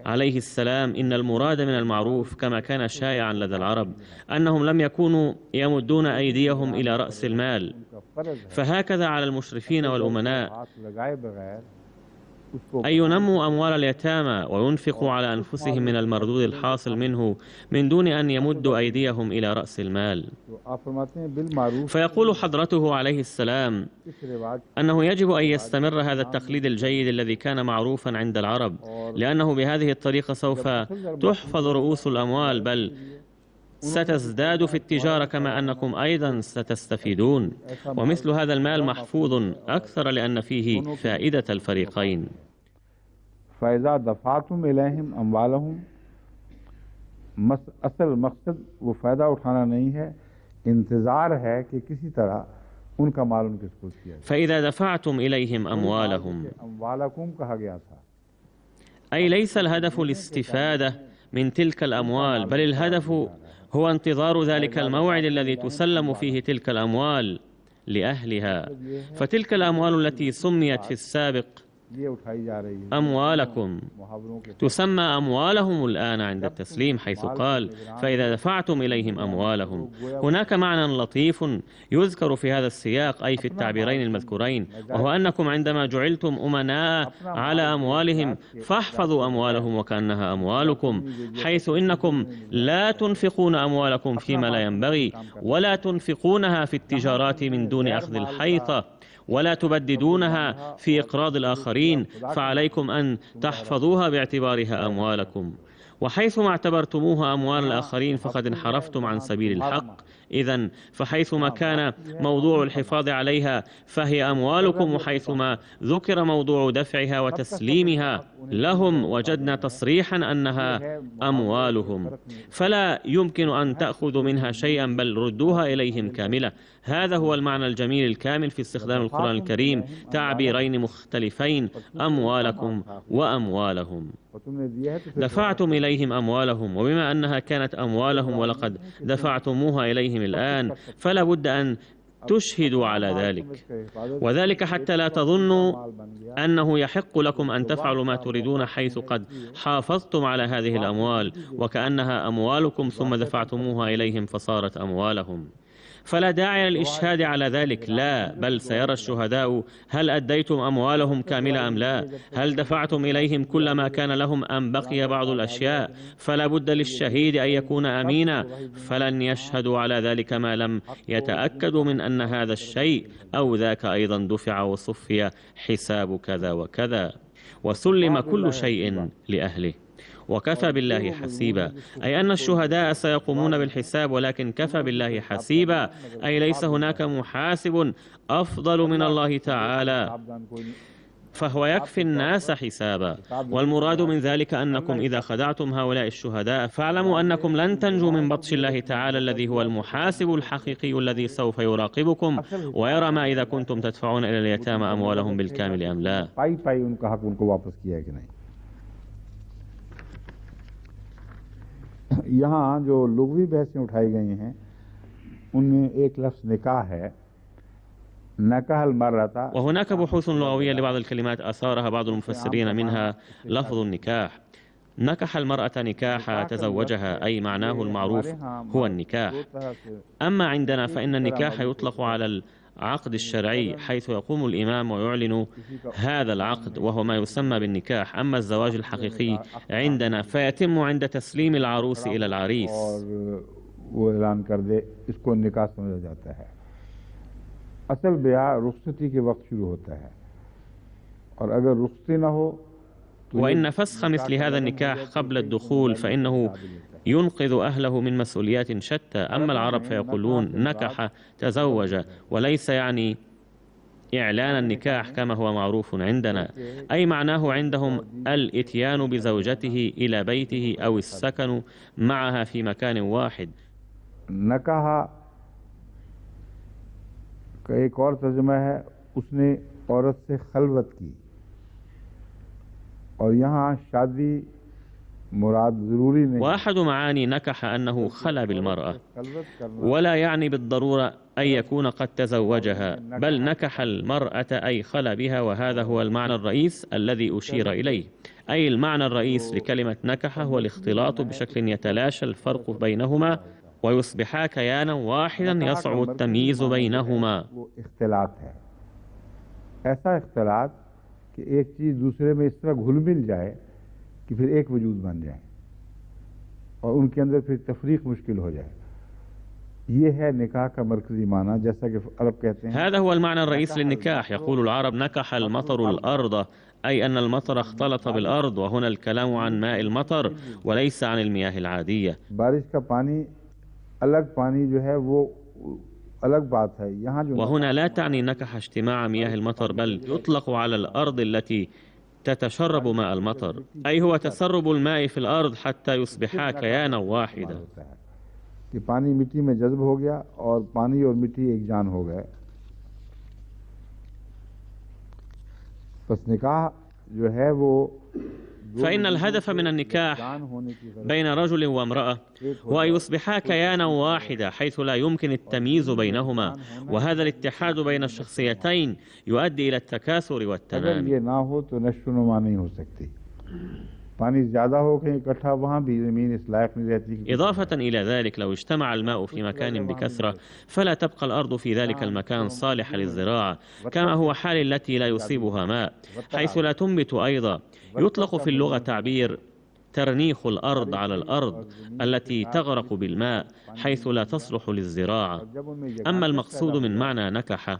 عليه السلام إن المراد من المعروف كما كان شائعا لدى العرب أنهم لم يكونوا يمدون أيديهم إلى رأس المال، فهكذا على المشرفين والأمناء أن ينموا أموال اليتامى وينفقوا على أنفسهم من المردود الحاصل منه من دون أن يمدوا أيديهم إلى رأس المال. فيقول حضرته عليه السلام أنه يجب أن يستمر هذا التقليد الجيد الذي كان معروفا عند العرب، لأنه بهذه الطريقة سوف تحفظ رؤوس الأموال، بل ستزداد في التجارة كما أنكم أيضا ستستفيدون، ومثل هذا المال محفوظ أكثر لأن فيه فائدة الفريقين. فإذا दफ़ातुम इलैहिम अम्वालहुम, असल मकसद वो फ़ायदा उठाना नहीं है, इंतज़ार है कि किसी तरह उनका माल उनके सुपुर्द किया जाए। فإذا دفعتم إليهم أموالهم، अम्वालकुम कहा गया था, أي ليس الهدف الاستفادة من تلك الأموال، بل الهدف هو انتظار ذلك الموعد الذي تسلم فيه تلك الأموال لأهلها. فتلك الأموال التي سميت في السابق أموالكم تسمى أموالهم الآن عند التسليم، حيث قال فإذا دفعتم إليهم أموالهم. هناك معنى لطيف يذكر في هذا السياق، أي في التعبيرين المذكورين، وهو أنكم عندما جعلتم أمناء على أموالهم فاحفظوا أموالهم وكأنها أموالكم، حيث إنكم لا تنفقون أموالكم فيما لا ينبغي، ولا تنفقونها في التجارات من دون أخذ الحيطة، ولا تبددونها في إقراض الآخرين، فعليكم أن تحفظوها باعتبارها أموالكم. وحيثما اعتبرتموها أموال الآخرين فقد انحرفتم عن سبيل الحق. إذن فحيثما كان موضوع الحفاظ عليها فهي أموالكم، وحيثما ذكر موضوع دفعها وتسليمها لهم وجدنا تصريحا أنها أموالهم، فلا يمكن أن تأخذوا منها شيئا بل ردوها إليهم كاملة. هذا هو المعنى الجميل الكامل في استخدام القرآن الكريم تعبيرين مختلفين، أموالكم وأموالهم. دفعتم إليهم أموالهم، وبما أنها كانت أموالهم ولقد دفعتموها إليهم الآن فلا بد أن تشهدوا على ذلك، وذلك حتى لا تظنوا أنه يحق لكم أن تفعلوا ما تريدون حيث قد حافظتم على هذه الأموال وكأنها أموالكم ثم دفعتموها إليهم فصارت أموالهم. فلا داعي للإشهاد على ذلك، لا، بل سيرى الشهداء هل أديتم أموالهم كاملة أم لا، هل دفعتم إليهم كل ما كان لهم أم بقي بعض الأشياء. فلا بد للشهيد أن يكون أمينا، فلن يشهدوا على ذلك ما لم يتأكدوا من أن هذا الشيء أو ذاك أيضا دفع وصفي حساب كذا وكذا، وسلم كل شيء لأهله. وكفى بالله حسيبا، أي أن الشهداء سيقومون بالحساب، ولكن كفى بالله حسيبا أي ليس هناك محاسب أفضل من الله تعالى، فهو يكفي الناس حسابا. والمراد من ذلك أنكم إذا خدعتم هؤلاء الشهداء فاعلموا أنكم لن تنجوا من بطش الله تعالى الذي هو المحاسب الحقيقي الذي سوف يراقبكم ويرى ما إذا كنتم تدفعون إلى اليتامى أموالهم بالكامل أم لا. यहाँ जो लुग़वी बहसें उठाई गई हैं उनमें एक लफ्ज़ निकाह है। नकाह المرأة. وهناك بحوث لغوية لبعض الكلمات أثارها بعض المفسرين، منها لفظ النكاح. نكح المرأة نكاح تزوجها، أي معناه المعروف هو النكاح. أما عندنا فإن النكاح يطلق على العقد الشرعي، حيث يقوم الإمام ويعلن هذا العقد وهو ما يسمى بالنكاح. أما الزواج الحقيقي عندنا فيتم عند تسليم العروس إلى العريس. वो ऐलान कर दे, इसको निकाह समझा जाता है। असल ब्याह रुखसती के वक्त शुरू होता है, और अगर रुखसती ना हो وإن فسخ مثل هذا النكاح قبل الدخول فإنه ينقذ أهله من مسؤوليات شتى. أما العرب فيقولون نكح تزوج، وليس يعني إعلان النكاح كما هو معروف عندنا، أي معناه عندهم الإتيان بزوجته إلى بيته أو السكن معها في مكان واحد. नकाह का एक और तर्जुमा है, उसने औरत से खलवत की, और यहाँ शादी मुराद जरूरी नहीं। وأحد معاني نكح أنه خلى بالمرأة، ولا يعني بالضرورة أن يكون قد تزوجها، بل نكح المرأة أي خلى بها، وهذا هو المعنى الرئيس الذي أشير إليه. أي المعنى الرئيس لكلمة نكح هو الاختلاط بشكل يتلاشى الفرق بينهما ويصبحا كيانا واحدا يصعب التمييز بينهما. اختلاط है, ऐसा इख्तिलात कि एक चीज दूसरे में इस तरह घुल मिल जाए कि फिर एक वजूद बन जाए, और उनके अंदर फिर तफरीक मुश्किल हो जाए। ये है निकाह का मरकजी माना, जैसा कि अरब कहते हैं। هذا هو المعنى الرئيس للنكاح. يقول العرب نكح المطر الأرض، أي أن المطر اختلط بالأرض، وهنا الكلام عن ماء المطر وليس عن المياه العادية. बारिश का पानी अलग पानी जो है वो अलग बात है। यहाँ जो وهنا لا تعني نكح اجتماع مياه المطر، بل يطلق على الأرض التي تتشرب ماء المطر، أي هو تسرب الماء في الأرض حتى يصبحا كيانا واحدا. कि पानी मिट्टी में जज्ब हो गया और पानी और मिट्टी एक जान हो गए। बस निकाह जो है वो فإن الهدف من النكاح بين رجل وامرأة هو أن يصبحا كيانا واحدا، حيث لا يمكن التمييز بينهما، وهذا الاتحاد بين الشخصيتين يؤدي إلى التكاثر والتنامي. ये ना हो तो नशोनुमा नहीं हो सकती। पानी ज्यादा हो कहीं इकट्ठा, वहाँ भी जमीन इस लायक नहीं रहती। إضافة إلى ذلك، لو اجتمع الماء في مكان بكثرة فلا تبقى الأرض في ذلك المكان صالحة للزراعة، كما هو حال التي لا يصيبها ماء، حيث لا تنبت أيضا. يطلق في اللغة تعبير ترنيخ الأرض على الأرض التي تغرق بالماء حيث لا تصلح للزراعة. أما المقصود من معنى نكح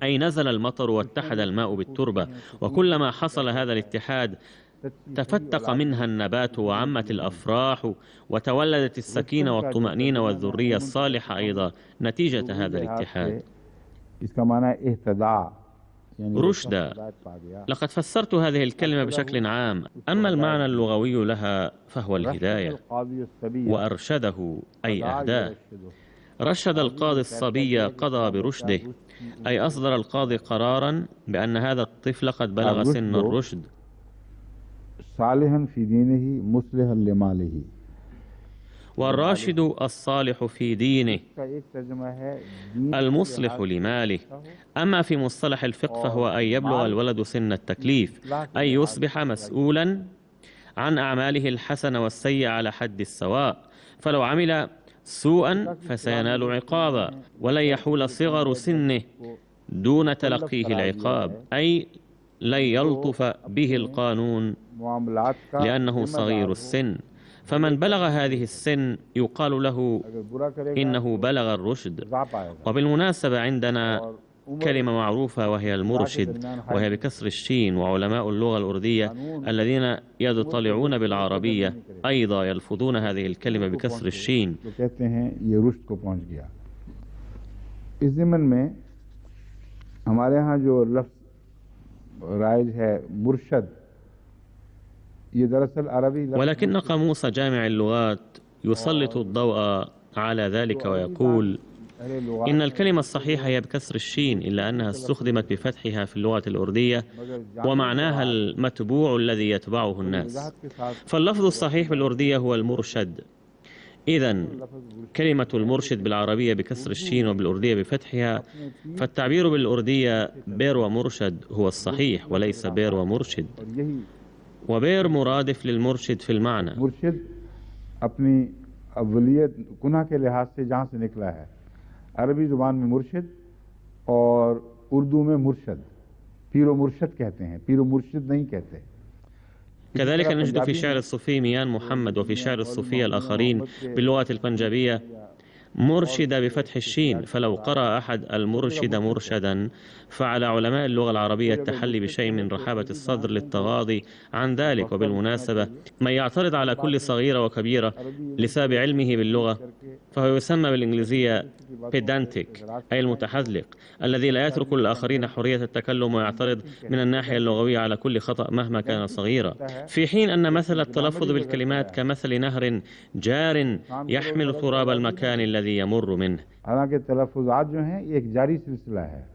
أي نزل المطر واتحد الماء بالتربة، وكلما حصل هذا الاتحاد تفتق منها النبات وعمت الأفراح وتولدت السكينة والطمأنينة والذرية الصالحة أيضا نتيجة هذا الاتحاد. رشدا. لقد فسرت هذه الكلمة بشكل عام، أما المعنى اللغوي لها فهو الهداية. وأرشده أي أهداه. رشد القاضي الصبي قضى برشده، أي أصدر القاضي قرارا بأن هذا الطفل قد بلغ سن الرشد. صالحا في دينه مصلحا لماله. والراشد الصالح في دينه المصلح لماله. أما في مصطلح الفقه فهو أن يبلغ الولد سن التكليف، أي يصبح مسؤولا عن أعماله الحسنة والسيئة على حد السواء، فلو عمل سوءا فسينال عقابا، ولن يحول صغر سنه دون تلقيه العقاب، أي لن يلطف به القانون لأنه صغير السن. فمن بلغ هذه السن يقال له إنه بلغ الرشد. وبالمناسبة عندنا كلمة معروفة وهي المرشد، وهي بكسر الشين، وعلماء اللغة الأردية الذين يطلعون بالعربية أيضا يلفظون هذه الكلمة بكسر الشين. इस ज़िमन में हमारे यहाँ जो लफ्ज़ राइज है मुर्शद, ये दरअसल अरबी लफ्ज़। ولكن قاموس جامع اللغات يسلط الضوء على ذلك ويقول إن الكلمة الصحيحة هي بكسر الشين، إلا أنها استخدمت بفتحها في اللغة الأردية ومعناها المتبوع الذي يتبعه الناس. فاللفظ الصحيح بالأردية هو المرشد، إذن كلمة المرشد بالعربية بكسر الشين وبالأردية بفتحها، فالتعبير بالأردية بير ومرشد هو الصحيح وليس بير ومرشد، وبير مرادف للمرشد في المعنى. मुर्शिद अपनी अव्वलियत गुनाह के लिहाज से जहाँ से निकला है, अरबी जुबान में मुर्शिद और उर्दू में मुर्शद, पीरो मुर्शद कहते हैं, पीरो मुर्शिद नहीं कहते। كذلك نجد في شعر الصوفي ميان محمد وفي شعر الصوفية الآخرين باللغة البنجابية مرشد بفتح الشين، فلو قرأ أحد المرشد مرشدا فعلى علماء اللغة العربية التحلي بشيء من رحابة الصدر للتغاضي عن ذلك. وبالمناسبة من يعترض على كل صغيرة وكبيرة لسبب علمه باللغة فهو يسمى بالإنجليزية pedantic، أي المتحذلق الذي لا يترك للآخرين حرية التكلم ويعترض من الناحية اللغوية على كل خطأ مهما كان صغيرا، في حين أن مثل التلفظ بالكلمات كمثل نهر جار يحمل تراب المكان الذي يمر منه. हालांकि तलफ़ुज़ात जो हैं ये एक जारी सिलसिला है,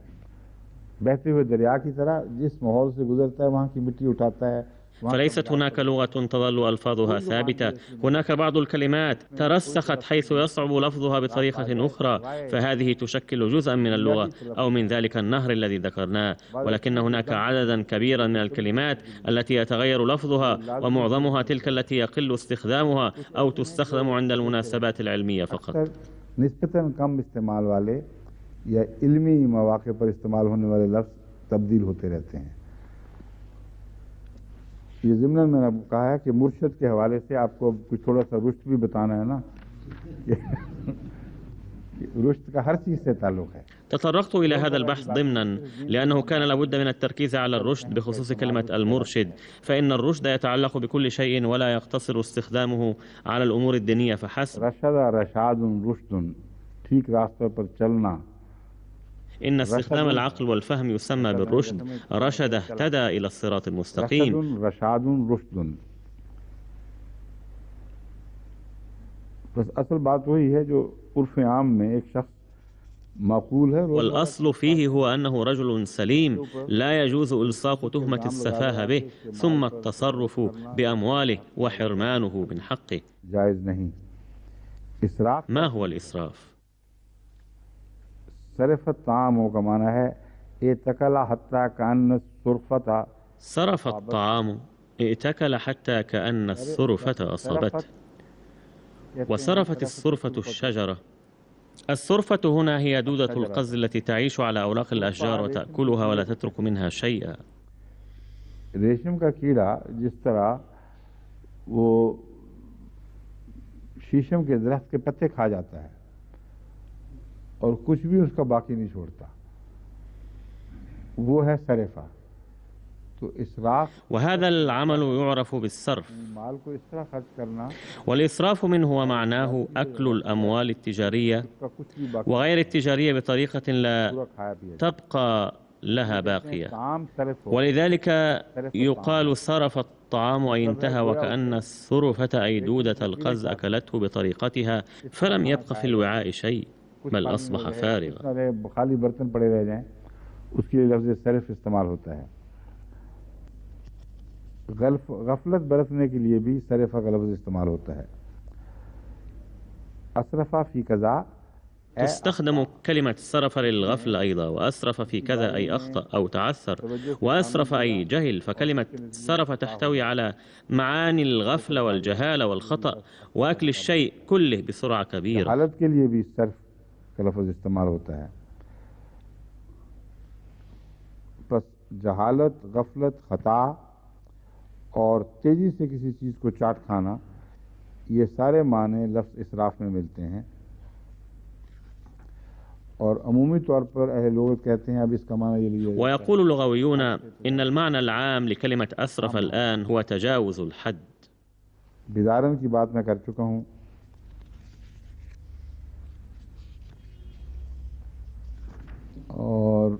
बहते हुए दरिया की तरह जिस माहौल से गुजरता है वहाँ की मिट्टी उठाता है। فليست هناك لغة تظل ألفاظها ثابتة، هناك بعض الكلمات ترسخت حيث يصعب لفظها بطريقة أخرى، فهذه تشكل جزءا من اللغة أو من ذلك النهر الذي ذكرناه، ولكن هناك عددا كبيرا من الكلمات التي يتغير لفظها ومعظمها تلك التي يقل استخدامها أو تستخدم عند المناسبات العلمية فقط. निस्बतन कम इस्तेमाल वाले या इल्मी मौके पर इस्तेमाल होने वाले लफ्ज़ तब्दील होते रहते हैं। ये ज़िम्नन मैंने कहा है कि मुर्शद के हवाले से आपको कुछ थोड़ा सा रुश्त भी बताना है ना, रुश्त का हर चीज़ से ताल्लुक़ है। تطرقت إلى هذا البحث ضمنا لأنه كان لابد من التركيز على الرشد بخصوص كلمة المرشد، فإن الرشد يتعلق بكل شيء ولا يقتصر استخدامه على الأمور الدينية فحسب. रशद रशाद रुश्द, ठीक रास्ते पर चलना। إن استخدام العقل والفهم يسمى بالرشد. رشد اهتدى إلى الصراط المستقيم. रशाद रुश्द, बस असल बात वही है जो उर्फ़ आम में एक शख्स माकूल है। والأصل فيه هو أنه رجل سليم لا يجوز إلصاق تهمة السفاهة به ثم التصرف بأمواله وحرمانه من حقه. जायज़ नहीं। इसराफ, ما هو الإسراف؟ सरफ़त ताम का माना है एतकला हत्ता कान सुरफता। صرف الطعام ائتكل حتى كأن الصرفة أصابته. وصرفت الصرفة الشجرة. الصرفة هنا هي دودة القز التي تعيش على أوراق الأشجار وتأكلها ولا تترك منها شيئا. रेशम का कीड़ा जिस तरह वो शीशम के दरख्त के पत्ते खा जाता है और कुछ भी उसका बाकी नहीं छोड़ता, वो है सरफा। तो इसराफ, وهذا العمل يعرف بالصرف. माल को इस तरह खर्च करना, والإسراف منه ومعناه أكل الأموال التجارية وغير التجارية بطريقة لا تبقى لها باقية، ولذلك يقال صرف الطعام أي انتهى، وكأن الصرفة أي دودة القز أكلته بطريقتها فلم يبق في الوعاء شيء بل أصبح فارغا. खाली बर्तन पड़े रह जाएं, उसके लिए लफ्ज़ सरफ इस्तेमाल होता है। गफलत बरतने के लिए भी सरफा का लफ्ज़ इस्तेमाल होता है। असरफा फी कज़ा, تستخدم كلمة صرف للغفل أيضا، وأسرف في كذا أي أخطأ أو تعثر، وأسرف أي جهل، فكلمة صرف تحتوي على معاني الغفلة والجهالة والخطأ وأكل الشيء كله بسرعة كبيرة. हालत के लिए भी सर्फ का लफ्ज़ इस्तेमाल होता है। बस जहालत, गफलत, खता और तेजी से किसी चीज़ को चाट खाना, ये सारे माने लफ्ज़ इसराफ में मिलते हैं और अमूमी तौर पर अहले लोग कहते हैं अब इसका माना ये लिए। ويقول اللغويون إن المعنى العام لكلمة أسرف الآن هو تجاوز الحد. बिदारन की बात मैं कर चुका हूँ। और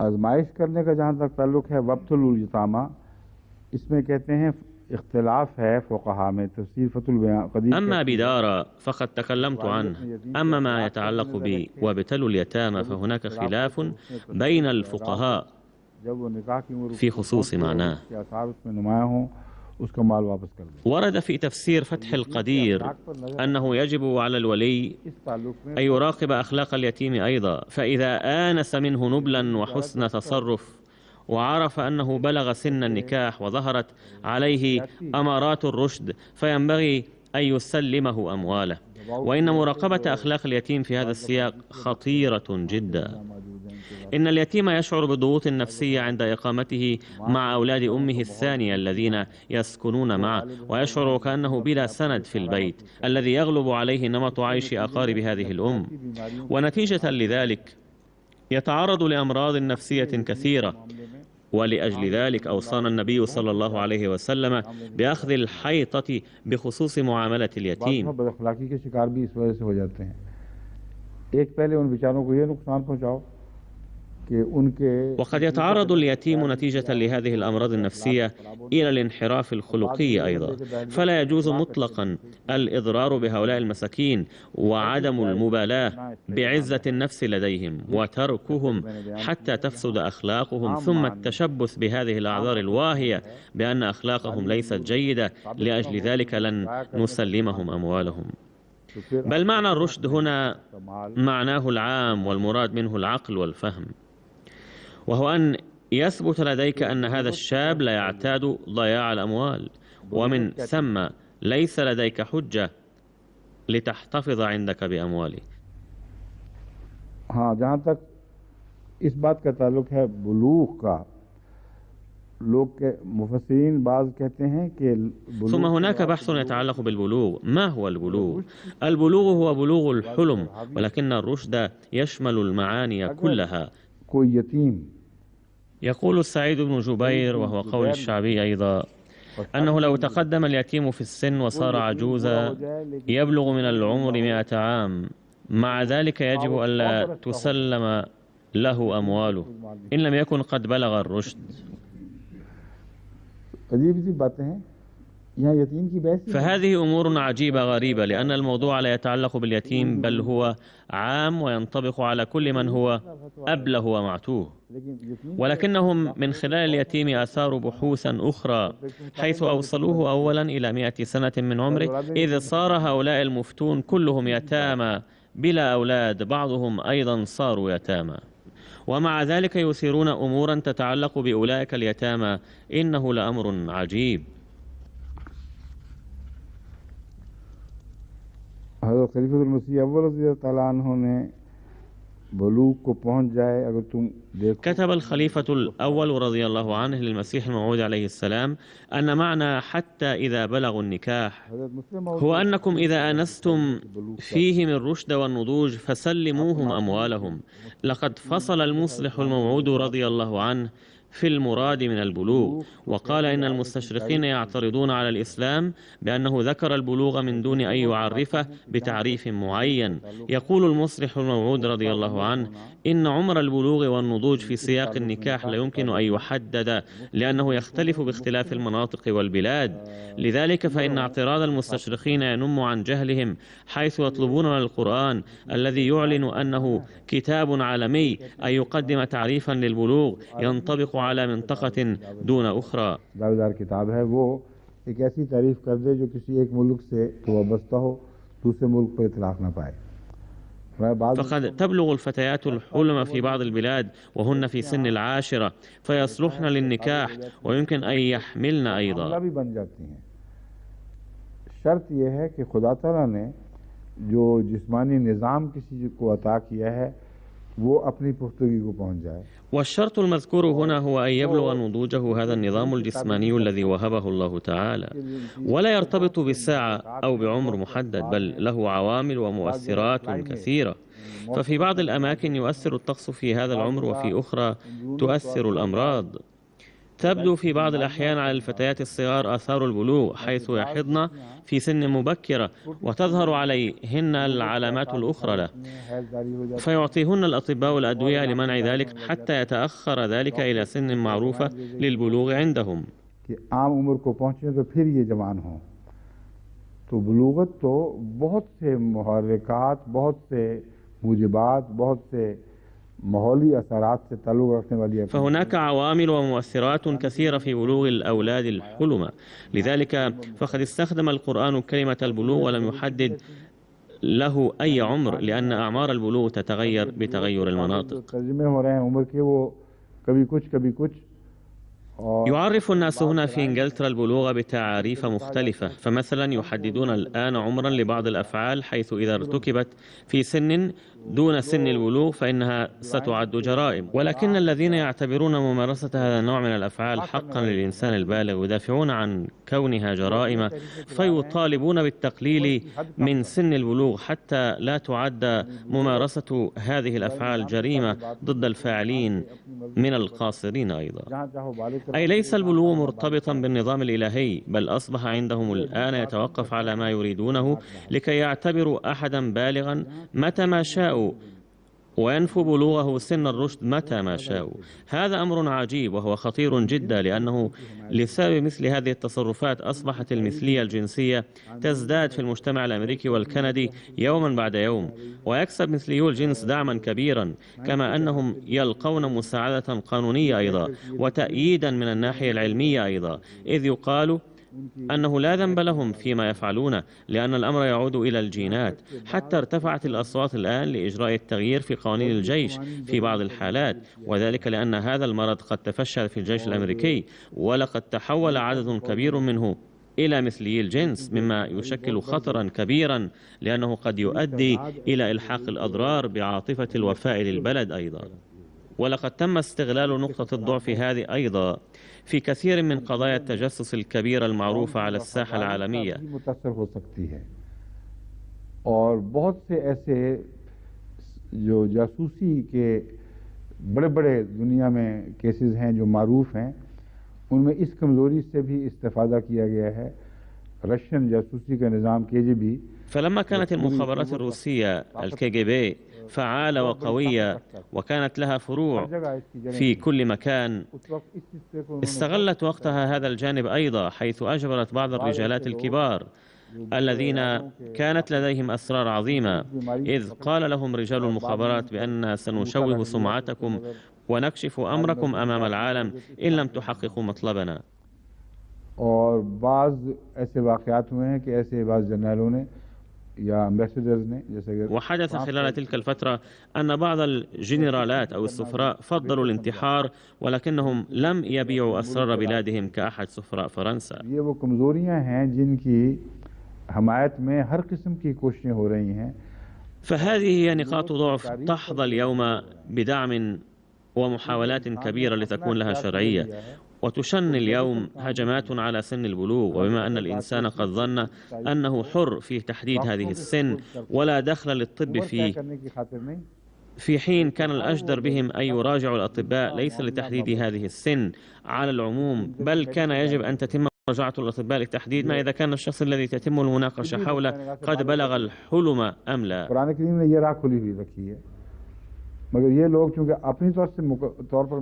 आजमाइश करने का जहाँ तक ताल्लुक़ है, वब्तुल यतामा, इसमें कहते हैं इख्तिलाफ है फ़ुक़हा में तफसीर फ़तुल बयान क़दीर। أما بدار فقد تكلمت عنه. أما ما يتعلق بي وابتلوا اليتامى فهناك خلاف بين الفقهاء في خصوص معناه. ورد في تفسير فتح القدير أنه يجب على الولي أن يراقب أخلاق اليتيم أيضا، فإذا آنس منه نبلا وحسن تصرف وعرف أنه بلغ سن النكاح وظهرت عليه أمارات الرشد فينبغي أن يسلمه أمواله. وإن مراقبة أخلاق اليتيم في هذا السياق خطيرة جدا. إن اليتيم يشعر بالضغوط النفسية عند إقامته مع أولاد أمه الثانية الذين يسكنون معه، ويشعر كأنه بلا سند في البيت الذي يغلب عليه نمط عيش أقارب هذه الأم، ونتيجة لذلك يتعرض لأمراض نفسية كثيرة. ولأجل ذلك أوصانا النبي صلى الله عليه وسلم بأخذ الحيطة بخصوص معاملة اليتيم. وقد يتعرض اليتيم نتيجة لهذه الأمراض النفسية إلى الانحراف الخلقي أيضا، فلا يجوز مطلقا الإضرار بهؤلاء المساكين وعدم المبالاة بعزة النفس لديهم وتركهم حتى تفسد أخلاقهم، ثم التشبث بهذه الأعذار الواهية بأن أخلاقهم ليست جيدة، لأجل ذلك لن نسلمهم أموالهم. بل معنى الرشد هنا معناه العام والمراد منه العقل والفهم، وهو أن يثبت لديك أن هذا الشاب لا يعتاد ضياع الأموال، ومن ثم ليس لديك حجة لتحتفظ عندك بأمواله. हाँ, जहाँ तक इस बात का ताल्लुक है बुलूग का, लोग के मुफस्सिरीन बाज़ कहते हैं कि ثم هناك بحث يتعلق بالبلوغ. ما هو البلوغ؟ البلوغ هو بلوغ الحلم، ولكن الرشد يشمل المعاني كلها. يقول السعيد بن جبير، وهو قول الشعبي أيضا، أنه لو تقدم اليتيم في السن وصار عجوزا يبلغ من العمر 100 عام، مع ذلك يجب ألا تسلم له أمواله إن لم يكن قد بلغ الرشد. فهذه أمور عجيبة غريبة، لأن الموضوع لا يتعلق باليتيم بل هو عام وينطبق على كل من هو أبله ومعتوه. ولكنهم من خلال اليتيم أثاروا بحوثا أخرى، حيث أوصلوه أولا إلى 100 سنة من عمره، إذ صار هؤلاء المفتون كلهم يتامى بلا أولاد، بعضهم أيضا صاروا يتامى، ومع ذلك يثيرون أمورا تتعلق بأولئك اليتامى. إنه لأمر عجيب. كتب الخليفة الأول رضي الله عنه للمسيح الموعود عليه السلام أن معنى حتى إذا بلغوا النكاح هو أنكم إذا آنستم فيهم الرشد والنضوج فسلموهم أموالهم. لقد فصل المصلح الموعود رضي الله عنه في المراد من البلوغ، وقال إن المستشرقين يعترضون على الإسلام بأنه ذكر البلوغ من دون أن يعرفه بتعريف معين. يقول المصلح الموعود رضي الله عنه إن عمر البلوغ والنضوج في سياق النكاح لا يمكن أن يحدد، لأنه يختلف باختلاف المناطق والبلاد. لذلك فإن اعتراض المستشرقين ينم عن جهلهم، حيث يطلبون من القرآن الذي يعلن أنه كتاب عالمي أن يقدم تعريفا للبلوغ ينطبق على منطقة دون أخرى. दावेदार किताब है वो एक ऐसी तारीफ कर दे जो किसी एक मुल्क से वाबस्ता हो, दूसरे मुल्क पर इतलाफ न पाए। فقد تبلغ الفتيات الحلم في بعض البلاد وهن في سن العاشرة فيصلحن للنكاح ويمكن أن يحملن أيضا. शर्त यह है कि खुदा ताला ने जो जिस्मानी निज़ाम किसी को अता किया है वो अपनी पुख्तगी को पहुंच जाए। والشرط المذكور هنا هو أن يبلغ نضوجه هذا النظام الجسماني الذي وهبه الله تعالى، ولا يرتبط بالساعة أو بعمر محدد، بل له عوامل ومؤثرات كثيرة. ففي بعض الأماكن يؤثر الطقس في هذا العمر، وفي أخرى تؤثر الأمراض. تبدو في بعض الأحيان على الفتيات الصغار آثار البلوغ، حيث يحضن في سن مبكرة وتظهر عليهن العلامات الأخرى له، فيعطيهن الأطباء الأدوية لمنع ذلك حتى يتأخر ذلك إلى سن معروفة للبلوغ عندهم. कि आम उम्र को पहुँचे तो फिर ये जवान हों। तो बुलूगत तो बहुत से मुहर्रिकात, बहुत से मूजिबात, बहुत से माहौली असरात से ताल्लुक़ रखने वाली है। فهناك عوامل ومؤثرات كثيرة في بلوغ الأولاد الحلم، لذلك فقد استخدم القرآن كلمة البلوغ ولم يحدد له أي عمر، لأن أعمار البلوغ تتغير بتغير المناطق. तर्जुमे हो रहे हैं उम्र के, वो कभी कुछ कभी कुछ। يعرف الناس هنا في إنجلترا البلوغ بتعاريف مختلفة، فمثلا يحددون الآن عمرا لبعض الأفعال، حيث إذا ارتكبت في سن دون سن البلوغ فإنها ستعد جرائم، ولكن الذين يعتبرون ممارسة هذا النوع من الأفعال حقا للإنسان البالغ يدافعون عن كونها جرائم، فيطالبون بالتقليل من سن البلوغ حتى لا تعد ممارسة هذه الأفعال جريمة ضد الفاعلين من القاصرين أيضا. أي ليس البلوغ مرتبطا بالنظام الإلهي، بل أصبح عندهم الآن يتوقف على ما يريدونه لكي يعتبروا أحدا بالغا متى ما شاءوا وينفوا بلوغه سن الرشد متى ما شاءوا. هذا أمر عجيب وهو خطير جدا، لأنه لسبب مثل هذه التصرفات أصبحت المثلية الجنسية تزداد في المجتمع الأمريكي والكندي يوما بعد يوم، ويكسب مثليو الجنس دعما كبيرا، كما أنهم يلقون مساعدة قانونية أيضا وتأييدا من الناحية العلمية أيضا، إذ يقال أنه لا ذنب لهم فيما يفعلونه، لأن الأمر يعود إلى الجينات. حتى ارتفعت الأصوات الآن لإجراء التغيير في قوانين الجيش في بعض الحالات، وذلك لأن هذا المرض قد تفشى في الجيش الأمريكي، ولقد تحول عدد كبير منه إلى مثلي الجنس، مما يشكل خطرا كبيرا، لأنه قد يؤدي إلى إلحاق الأضرار بعاطفة الوفاء للبلد أيضا. ولقد تم استغلال نقطة الضعف هذه أيضا في كثير من قضايا التجسس الكبيرة المعروفة على الساحة العالمية. और बहुत से ऐसे जो जासूसी के बड़े बड़े दुनिया में केसेस हैं जो मारूफ हैं, उनमें इस कमजोरी से भी इस्तेफादा किया गया है। रशियन जासूसी का निज़ाम KGB، فلما كانت المخابرات الروسية الKGB فعالة وقوية وكانت لها فروع في كل مكان، استغلت وقتها هذا الجانب أيضا، حيث أجبرت بعض الرجالات الكبار الذين كانت لديهم أسرار عظيمة، إذ قال لهم رجال المخابرات بأننا سنشوه سمعتكم ونكشف أمركم أمام العالم إن لم تحققوا مطلبنا. और बाज़ ऐसे वाक़यात हुए हैं कि ऐसे बाज़ जनरलों ने या एम्बेसडर्स ने जैसे وحدث خلال تلك الفترة أن بعض الجنرالات أو السفراء فضلوا الانتحار، ولكنهم لم يبيعوا أسرار بلادهم كأحد سفراء فرنسا. ये वो कमज़ोरियां हैं जिनकी हमायत में हर किस्म की कोशिशें हो रही हैं. فهذه هي نقاط ضعف تحظى اليوم بدعم ومحاولات كبيرة لتكون لها شرعية، وتشن اليوم هجمات على سن البلوغ، وبما أن الإنسان قد ظن أنه حر في تحديد هذه السن ولا دخل للطب فيه، في حين كان الأجدر بهم أن يراجعوا الأطباء ليس لتحديد هذه السن على العموم، بل كان يجب أن تتم مراجعة الأطباء لتحديد ما إذا كان الشخص الذي تتم المناقشة حوله قد بلغ الحلم أم لا.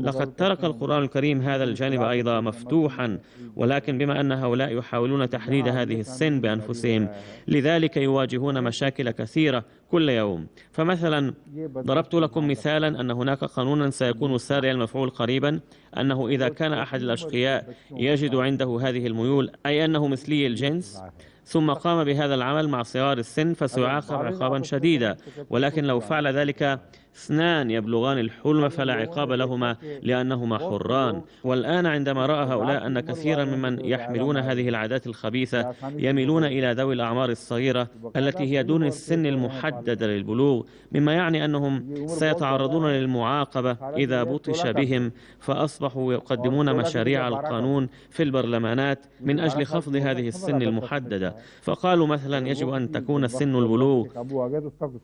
لقد ترك القرآن الكريم هذا الجانب أيضا مفتوحا، ولكن بما أن هؤلاء يحاولون تحديد هذه السن بأنفسهم، لذلك يواجهون مشاكل كثيرة كل يوم. فمثلا ضربت لكم مثالا أن هناك قانونا سيكون ساري المفعول قريبا، أنه إذا كان أحد الأشقياء يجد عنده هذه الميول، أي أنه مثلي الجنس، ثم قام بهذا العمل مع صغار السن، فسيعاقب عقابا شديدا، ولكن لو فعل ذلك اثنان يبلغان الحلم فلا عقاب لهما لأنهما حران. والآن عندما رأى هؤلاء أن كثيرا ممن يحملون هذه العادات الخبيثة يميلون إلى ذوي الأعمار الصغيرة التي هي دون السن المحدد للبلوغ، مما يعني أنهم سيتعرضون للمعاقبة إذا بطش بهم، فأصبحوا يقدمون مشاريع القانون في البرلمانات من أجل خفض هذه السن المحددة. فقالوا مثلا يجب أن تكون سن البلوغ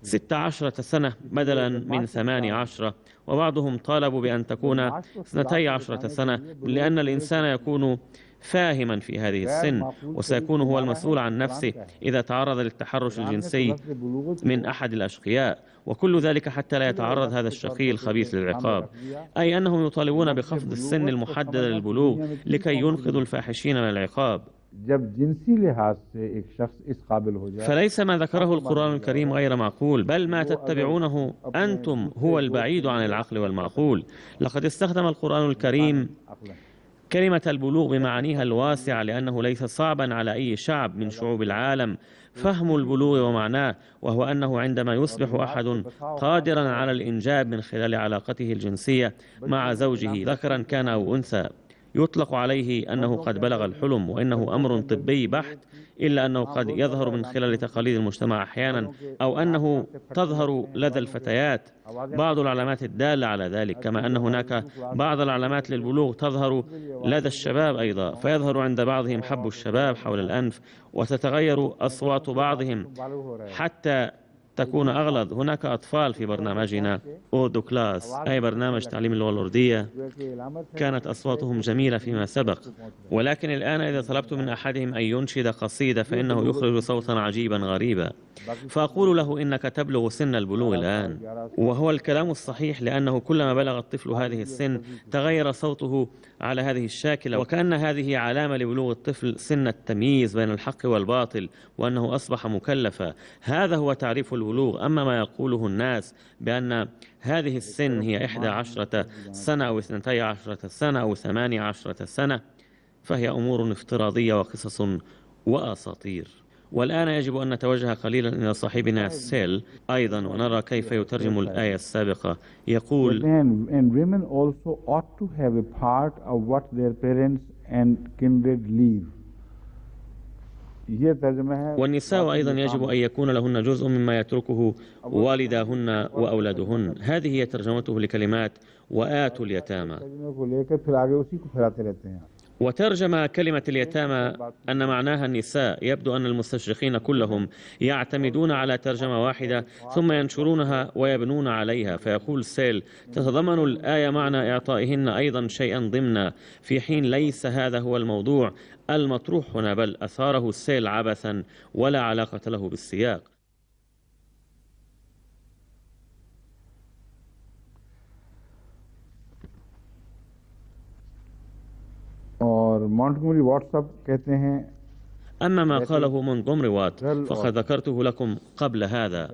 16 سنة بدلا من 18، وبعضهم طالبوا بأن تكون 12 سنة، لأن الإنسان يكون فاهما في هذه السن، وسيكون هو المسؤول عن نفسه إذا تعرض للتحرش الجنسي من أحد الأشقياء، وكل ذلك حتى لا يتعرض هذا الشقي الخبيث للعقاب. أي أنهم يطالبون بخفض السن المحدد للبلوغ لكي ينقذوا الفاحشين من العقاب. فليس ما ذكره القرآن الكريم غير معقول، بل ما تتبعونه أنتم هو البعيد عن العقل والمعقول. لقد استخدم القرآن الكريم كلمة البلوغ بمعانيها الواسعة، لأنه ليس صعبا على أي شعب من شعوب العالم فهم البلوغ ومعناه، وهو أنه عندما يصبح أحد قادرا على الإنجاب من خلال علاقته الجنسية مع زوجه ذكرا كان أو أنثى، يطلق عليه أنه قد بلغ الحلم، وإنه أمر طبي بحت، إلا أنه قد يظهر من خلال تقاليد المجتمع أحيانا، أو أنه تظهر لدى الفتيات بعض العلامات الدالة على ذلك، كما أن هناك بعض العلامات للبلوغ تظهر لدى الشباب أيضا، فيظهر عند بعضهم حب الشباب حول الأنف، وتتغير أصوات بعضهم حتى تكون أغلظ. هناك أطفال في برنامجنا أودو كلاس، أي برنامج تعليم اللغة الأردية، كانت أصواتهم جميلة فيما سبق، ولكن الآن إذا طلبت من أحدهم أن ينشد قصيدة فإنه يخرج صوتا عجيبا غريبا، فأقول له إنك تبلغ سن البلوغ الآن، وهو الكلام الصحيح، لأنه كلما بلغ الطفل هذه السن تغير صوته على هذه الشاكلة، وكأن هذه علامة لبلوغ الطفل سن التمييز بين الحق والباطل، وأنه أصبح مكلفا. هذا هو تعريف البلوغ. أما ما يقوله الناس بأن هذه السن هي 11 سنة أو 12 سنة أو 18 سنة، فهي أمور افتراضية وقصص وأساطير. والآن يجب أن نتوجه قليلا إلى صاحبنا سيل أيضا ونرى كيف يترجم الآية السابقة. يقول: And women also ought to have a part of what their parents and kindred leave. والنساء أيضا يجب أن يكون لهن جزء مما يتركه والداهن وأولادهن. هذه هي ترجمته لكلمات وآتوا اليتامى. وترجم كلمة اليتامى أن معناها النساء. يبدو أن المستشرقين كلهم يعتمدون على ترجمة واحدة ثم ينشرونها ويبنون عليها. فيقول سيل: تتضمن الآية معنى إعطائهن أيضا شيئا ضمنا، في حين ليس هذا هو الموضوع المطروح هنا، بل أثاره سيل عبثا ولا علاقة له بالسياق. और मॉन्टगोमरी वॉट सब कहते हैं أما ما قاله مونتغومري وات فقد ذكرته لكم قبل هذا.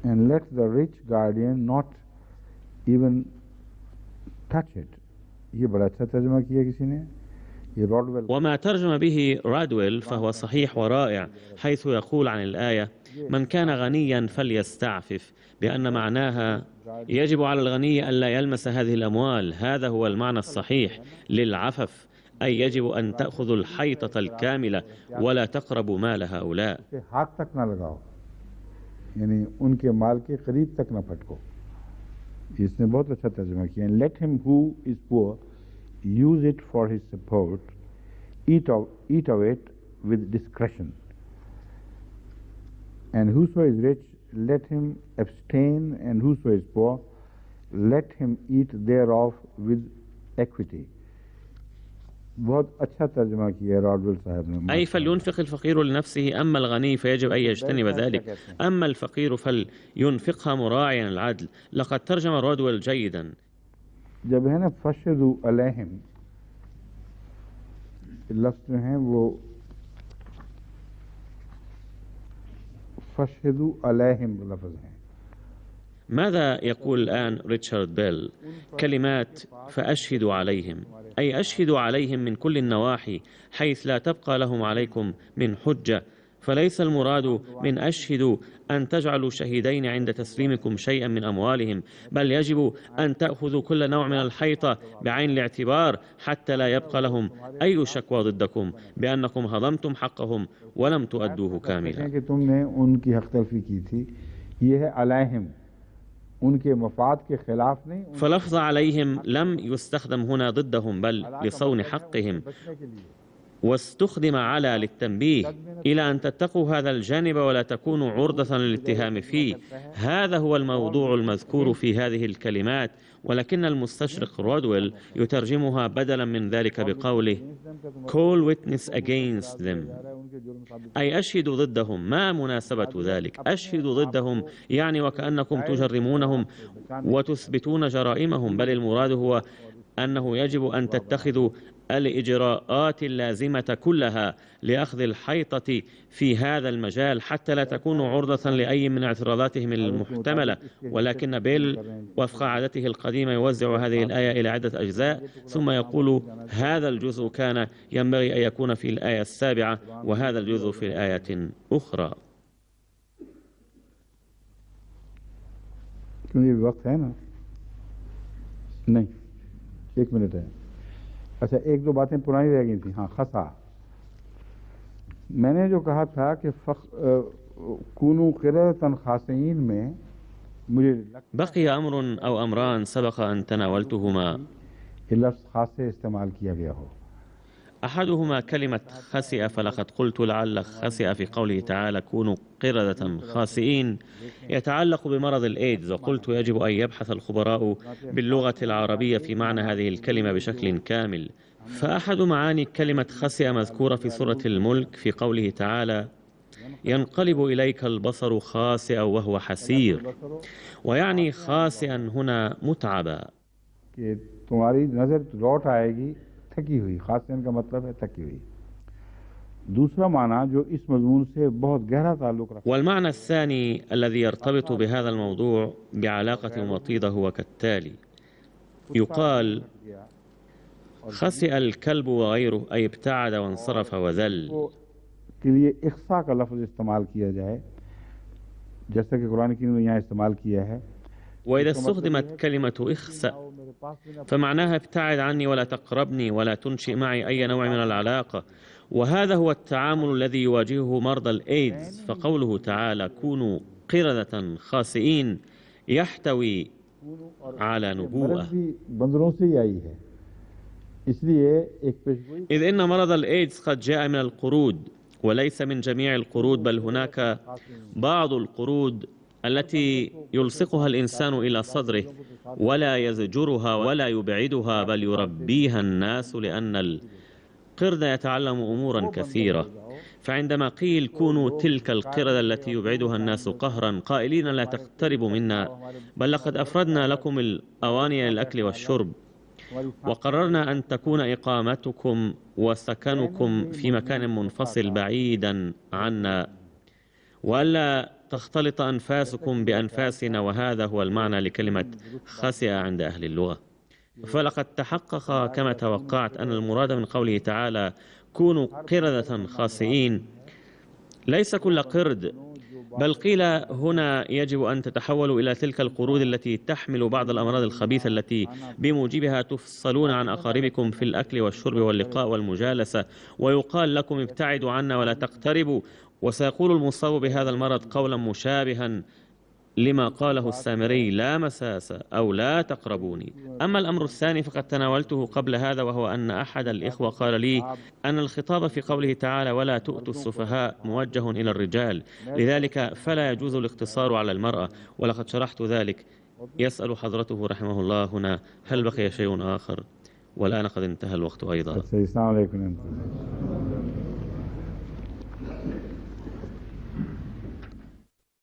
And let the rich guardian not even touch it. ये बड़ा अच्छा तर्जुमा किया किसी ने. وما ترجم به رادويل فهو صحيح ورائع، حيث يقول عن الآية: من كان غنيا فليستعفف، بأن معناها يجب على الغني ألا يلمس هذه الأموال. هذا هو المعنى الصحيح للعفف، أي يجب أن تأخذوا الحيطة الكاملة ولا تقربوا مال هؤلاء. यानी उनके माल के करीब तक न फटको. इसने बहुत अच्छा तर्जुमा किया. Let him who is poor use it for his support, eat of it with discretion. And whoso is rich, let him abstain, and whoso is poor, let him eat thereof with equity. बहुत अच्छा तर्जुमा किया रॉडवेल साहब ने. أي فلينفق الفقير لنفسه، أما الغني فيجب أن يجتنب ذلك، أما الفقير فلينفقها مراعيا العدل. لقد ترجم رودويل جيدا. जब है ना फशदु अलैहिम, लफ्ज़ जो हैं वो फशदु अलैहिम लफ्ज़ हैं. ماذا يقول الآن ريتشارد بيل؟ كلمات فأشهدوا عليهم، أي أشهدوا عليهم من كل النواحي حيث لا تبقى لهم عليكم من حجة. فليس المراد من أشهدوا أن تجعلوا شهيدين عند تسليمكم شيئا من أموالهم، بل يجب أن تأخذوا كل نوع من الحيطة بعين الاعتبار حتى لا يبقى لهم أي شكوى ضدكم بأنكم هضمتم حقهم ولم تؤدوه كاملا. فلفظ عليهم لم يستخدم هنا ضدهم بل لصون حقهم. واستخدم على للتنبيه إلى أن تتقوا هذا الجانب ولا تكونوا عرضة للاتهام فيه. هذا هو الموضوع المذكور في هذه الكلمات، ولكن المستشرق رودويل يترجمها بدلا من ذلك بقوله call witness against them، أي أشهدوا ضدهم. ما مناسبة ذلك؟ أشهدوا ضدهم يعني وكأنكم تجرمونهم وتثبتون جرائمهم، بل المراد هو أنه يجب أن تتخذوا الإجراءات اللازمة كلها لأخذ الحيطة في هذا المجال حتى لا تكونوا عرضة لأي من اعتراضاتهم المحتملة. ولكن بيل وفق عادته القديمة يوزع هذه الآية إلى عدة أجزاء، ثم يقول هذا الجزء كان ينبغي أن يكون في الآية 7 وهذا الجزء في آية أخرى. वक्त है ना? नहीं, एक मिनट है। अच्छा, एक दो बातें पुरानी रह गई थी। हाँ, खसा मैंने जो कहा था कि कूनू क़िरअतन ख़ासिईन में मुझे بقي أمر أو أمران سبق أن تناولتهما، लफ्ज़ खासे इस्तेमाल किया गया हो। أحدهما كلمة خسئ، فلقد قلت لعل خسئ في قوله تعالى كونوا قردة خاسئين يتعلق بمرض الإيدز، وقلت يجب أن يبحث الخبراء باللغة العربية في معنى هذه الكلمة بشكل كامل. فأحد معاني كلمة خسئ مذكورة في سورة الملك في قوله تعالى ينقلب إليك البصر خاسئا وهو حسير، ويعني خاسئا هنا متعبا. तुम्हारी नजर लौट आएगी थकी हुई, खासियन का मतलब है थकी हुई। दूसरा माना जो इस मजमून से बहुत गहरा ताल्लुक रखता है। والمعنى الثاني الذي يرتبط بهذا الموضوع بعلاقة وطيدة هو كالتالي: يقال خسئ الكلب وغيره، أي ابتعد وانصرف وذل. के लिए इख्सा का लफ्ज़ इस्तेमाल किया जाए जैसा कि कुरान करीम ने यहाँ इस्तेमाल किया है। وإذا استخدمت كلمة اخسأ فمعناها ابتعد عني ولا تقربني ولا تنشئ معي أي نوع من العلاقة، وهذا هو التعامل الذي يواجهه مرضى الإيدز. فقوله تعالى كونوا قردة خاسئين يحتوي على نبوءة، إذ إن مرض الإيدز قد جاء من القرود، وليس من جميع القرود، بل هناك بعض القرود التي يلصقها الإنسان إلى صدره ولا يزجرها ولا يبعدها، بل يربيها الناس، لأن القرد يتعلم أمورا كثيرة. فعندما قيل كونوا تلك القردة التي يبعدها الناس قهرا قائلين لا تقتربوا منا، بل لقد أفردنا لكم الأواني للأكل والشرب، وقررنا أن تكون إقامتكم وسكنكم في مكان منفصل بعيدا عنا، وألا تختلط أنفاسكم بأنفاسنا. وهذا هو المعنى لكلمة خسئ عند أهل اللغة. فلقد تحقق كما توقعت أن المراد من قوله تعالى كونوا قردة خاسئين ليس كل قرد، بل قيل هنا يجب أن تتحولوا إلى تلك القرود التي تحمل بعض الأمراض الخبيثة التي بموجبها تفصلون عن أقاربكم في الأكل والشرب واللقاء والمجالسة، ويقال لكم ابتعدوا عنا ولا تقتربوا. وسيقول المصاب بهذا المرض قولا مشابها لما قاله السامري لا مساس أو لا تقربوني. أما الأمر الثاني فقد تناولته قبل هذا، وهو أن أحد الإخوة قال لي أن الخطاب في قوله تعالى ولا تؤتوا السفهاء موجه إلى الرجال، لذلك فلا يجوز الاقتصار على المرأة، ولقد شرحت ذلك. يسأل حضرته رحمه الله هنا هل بقي شيء آخر؟ والآن قد انتهى الوقت أيضا. السلام عليكم.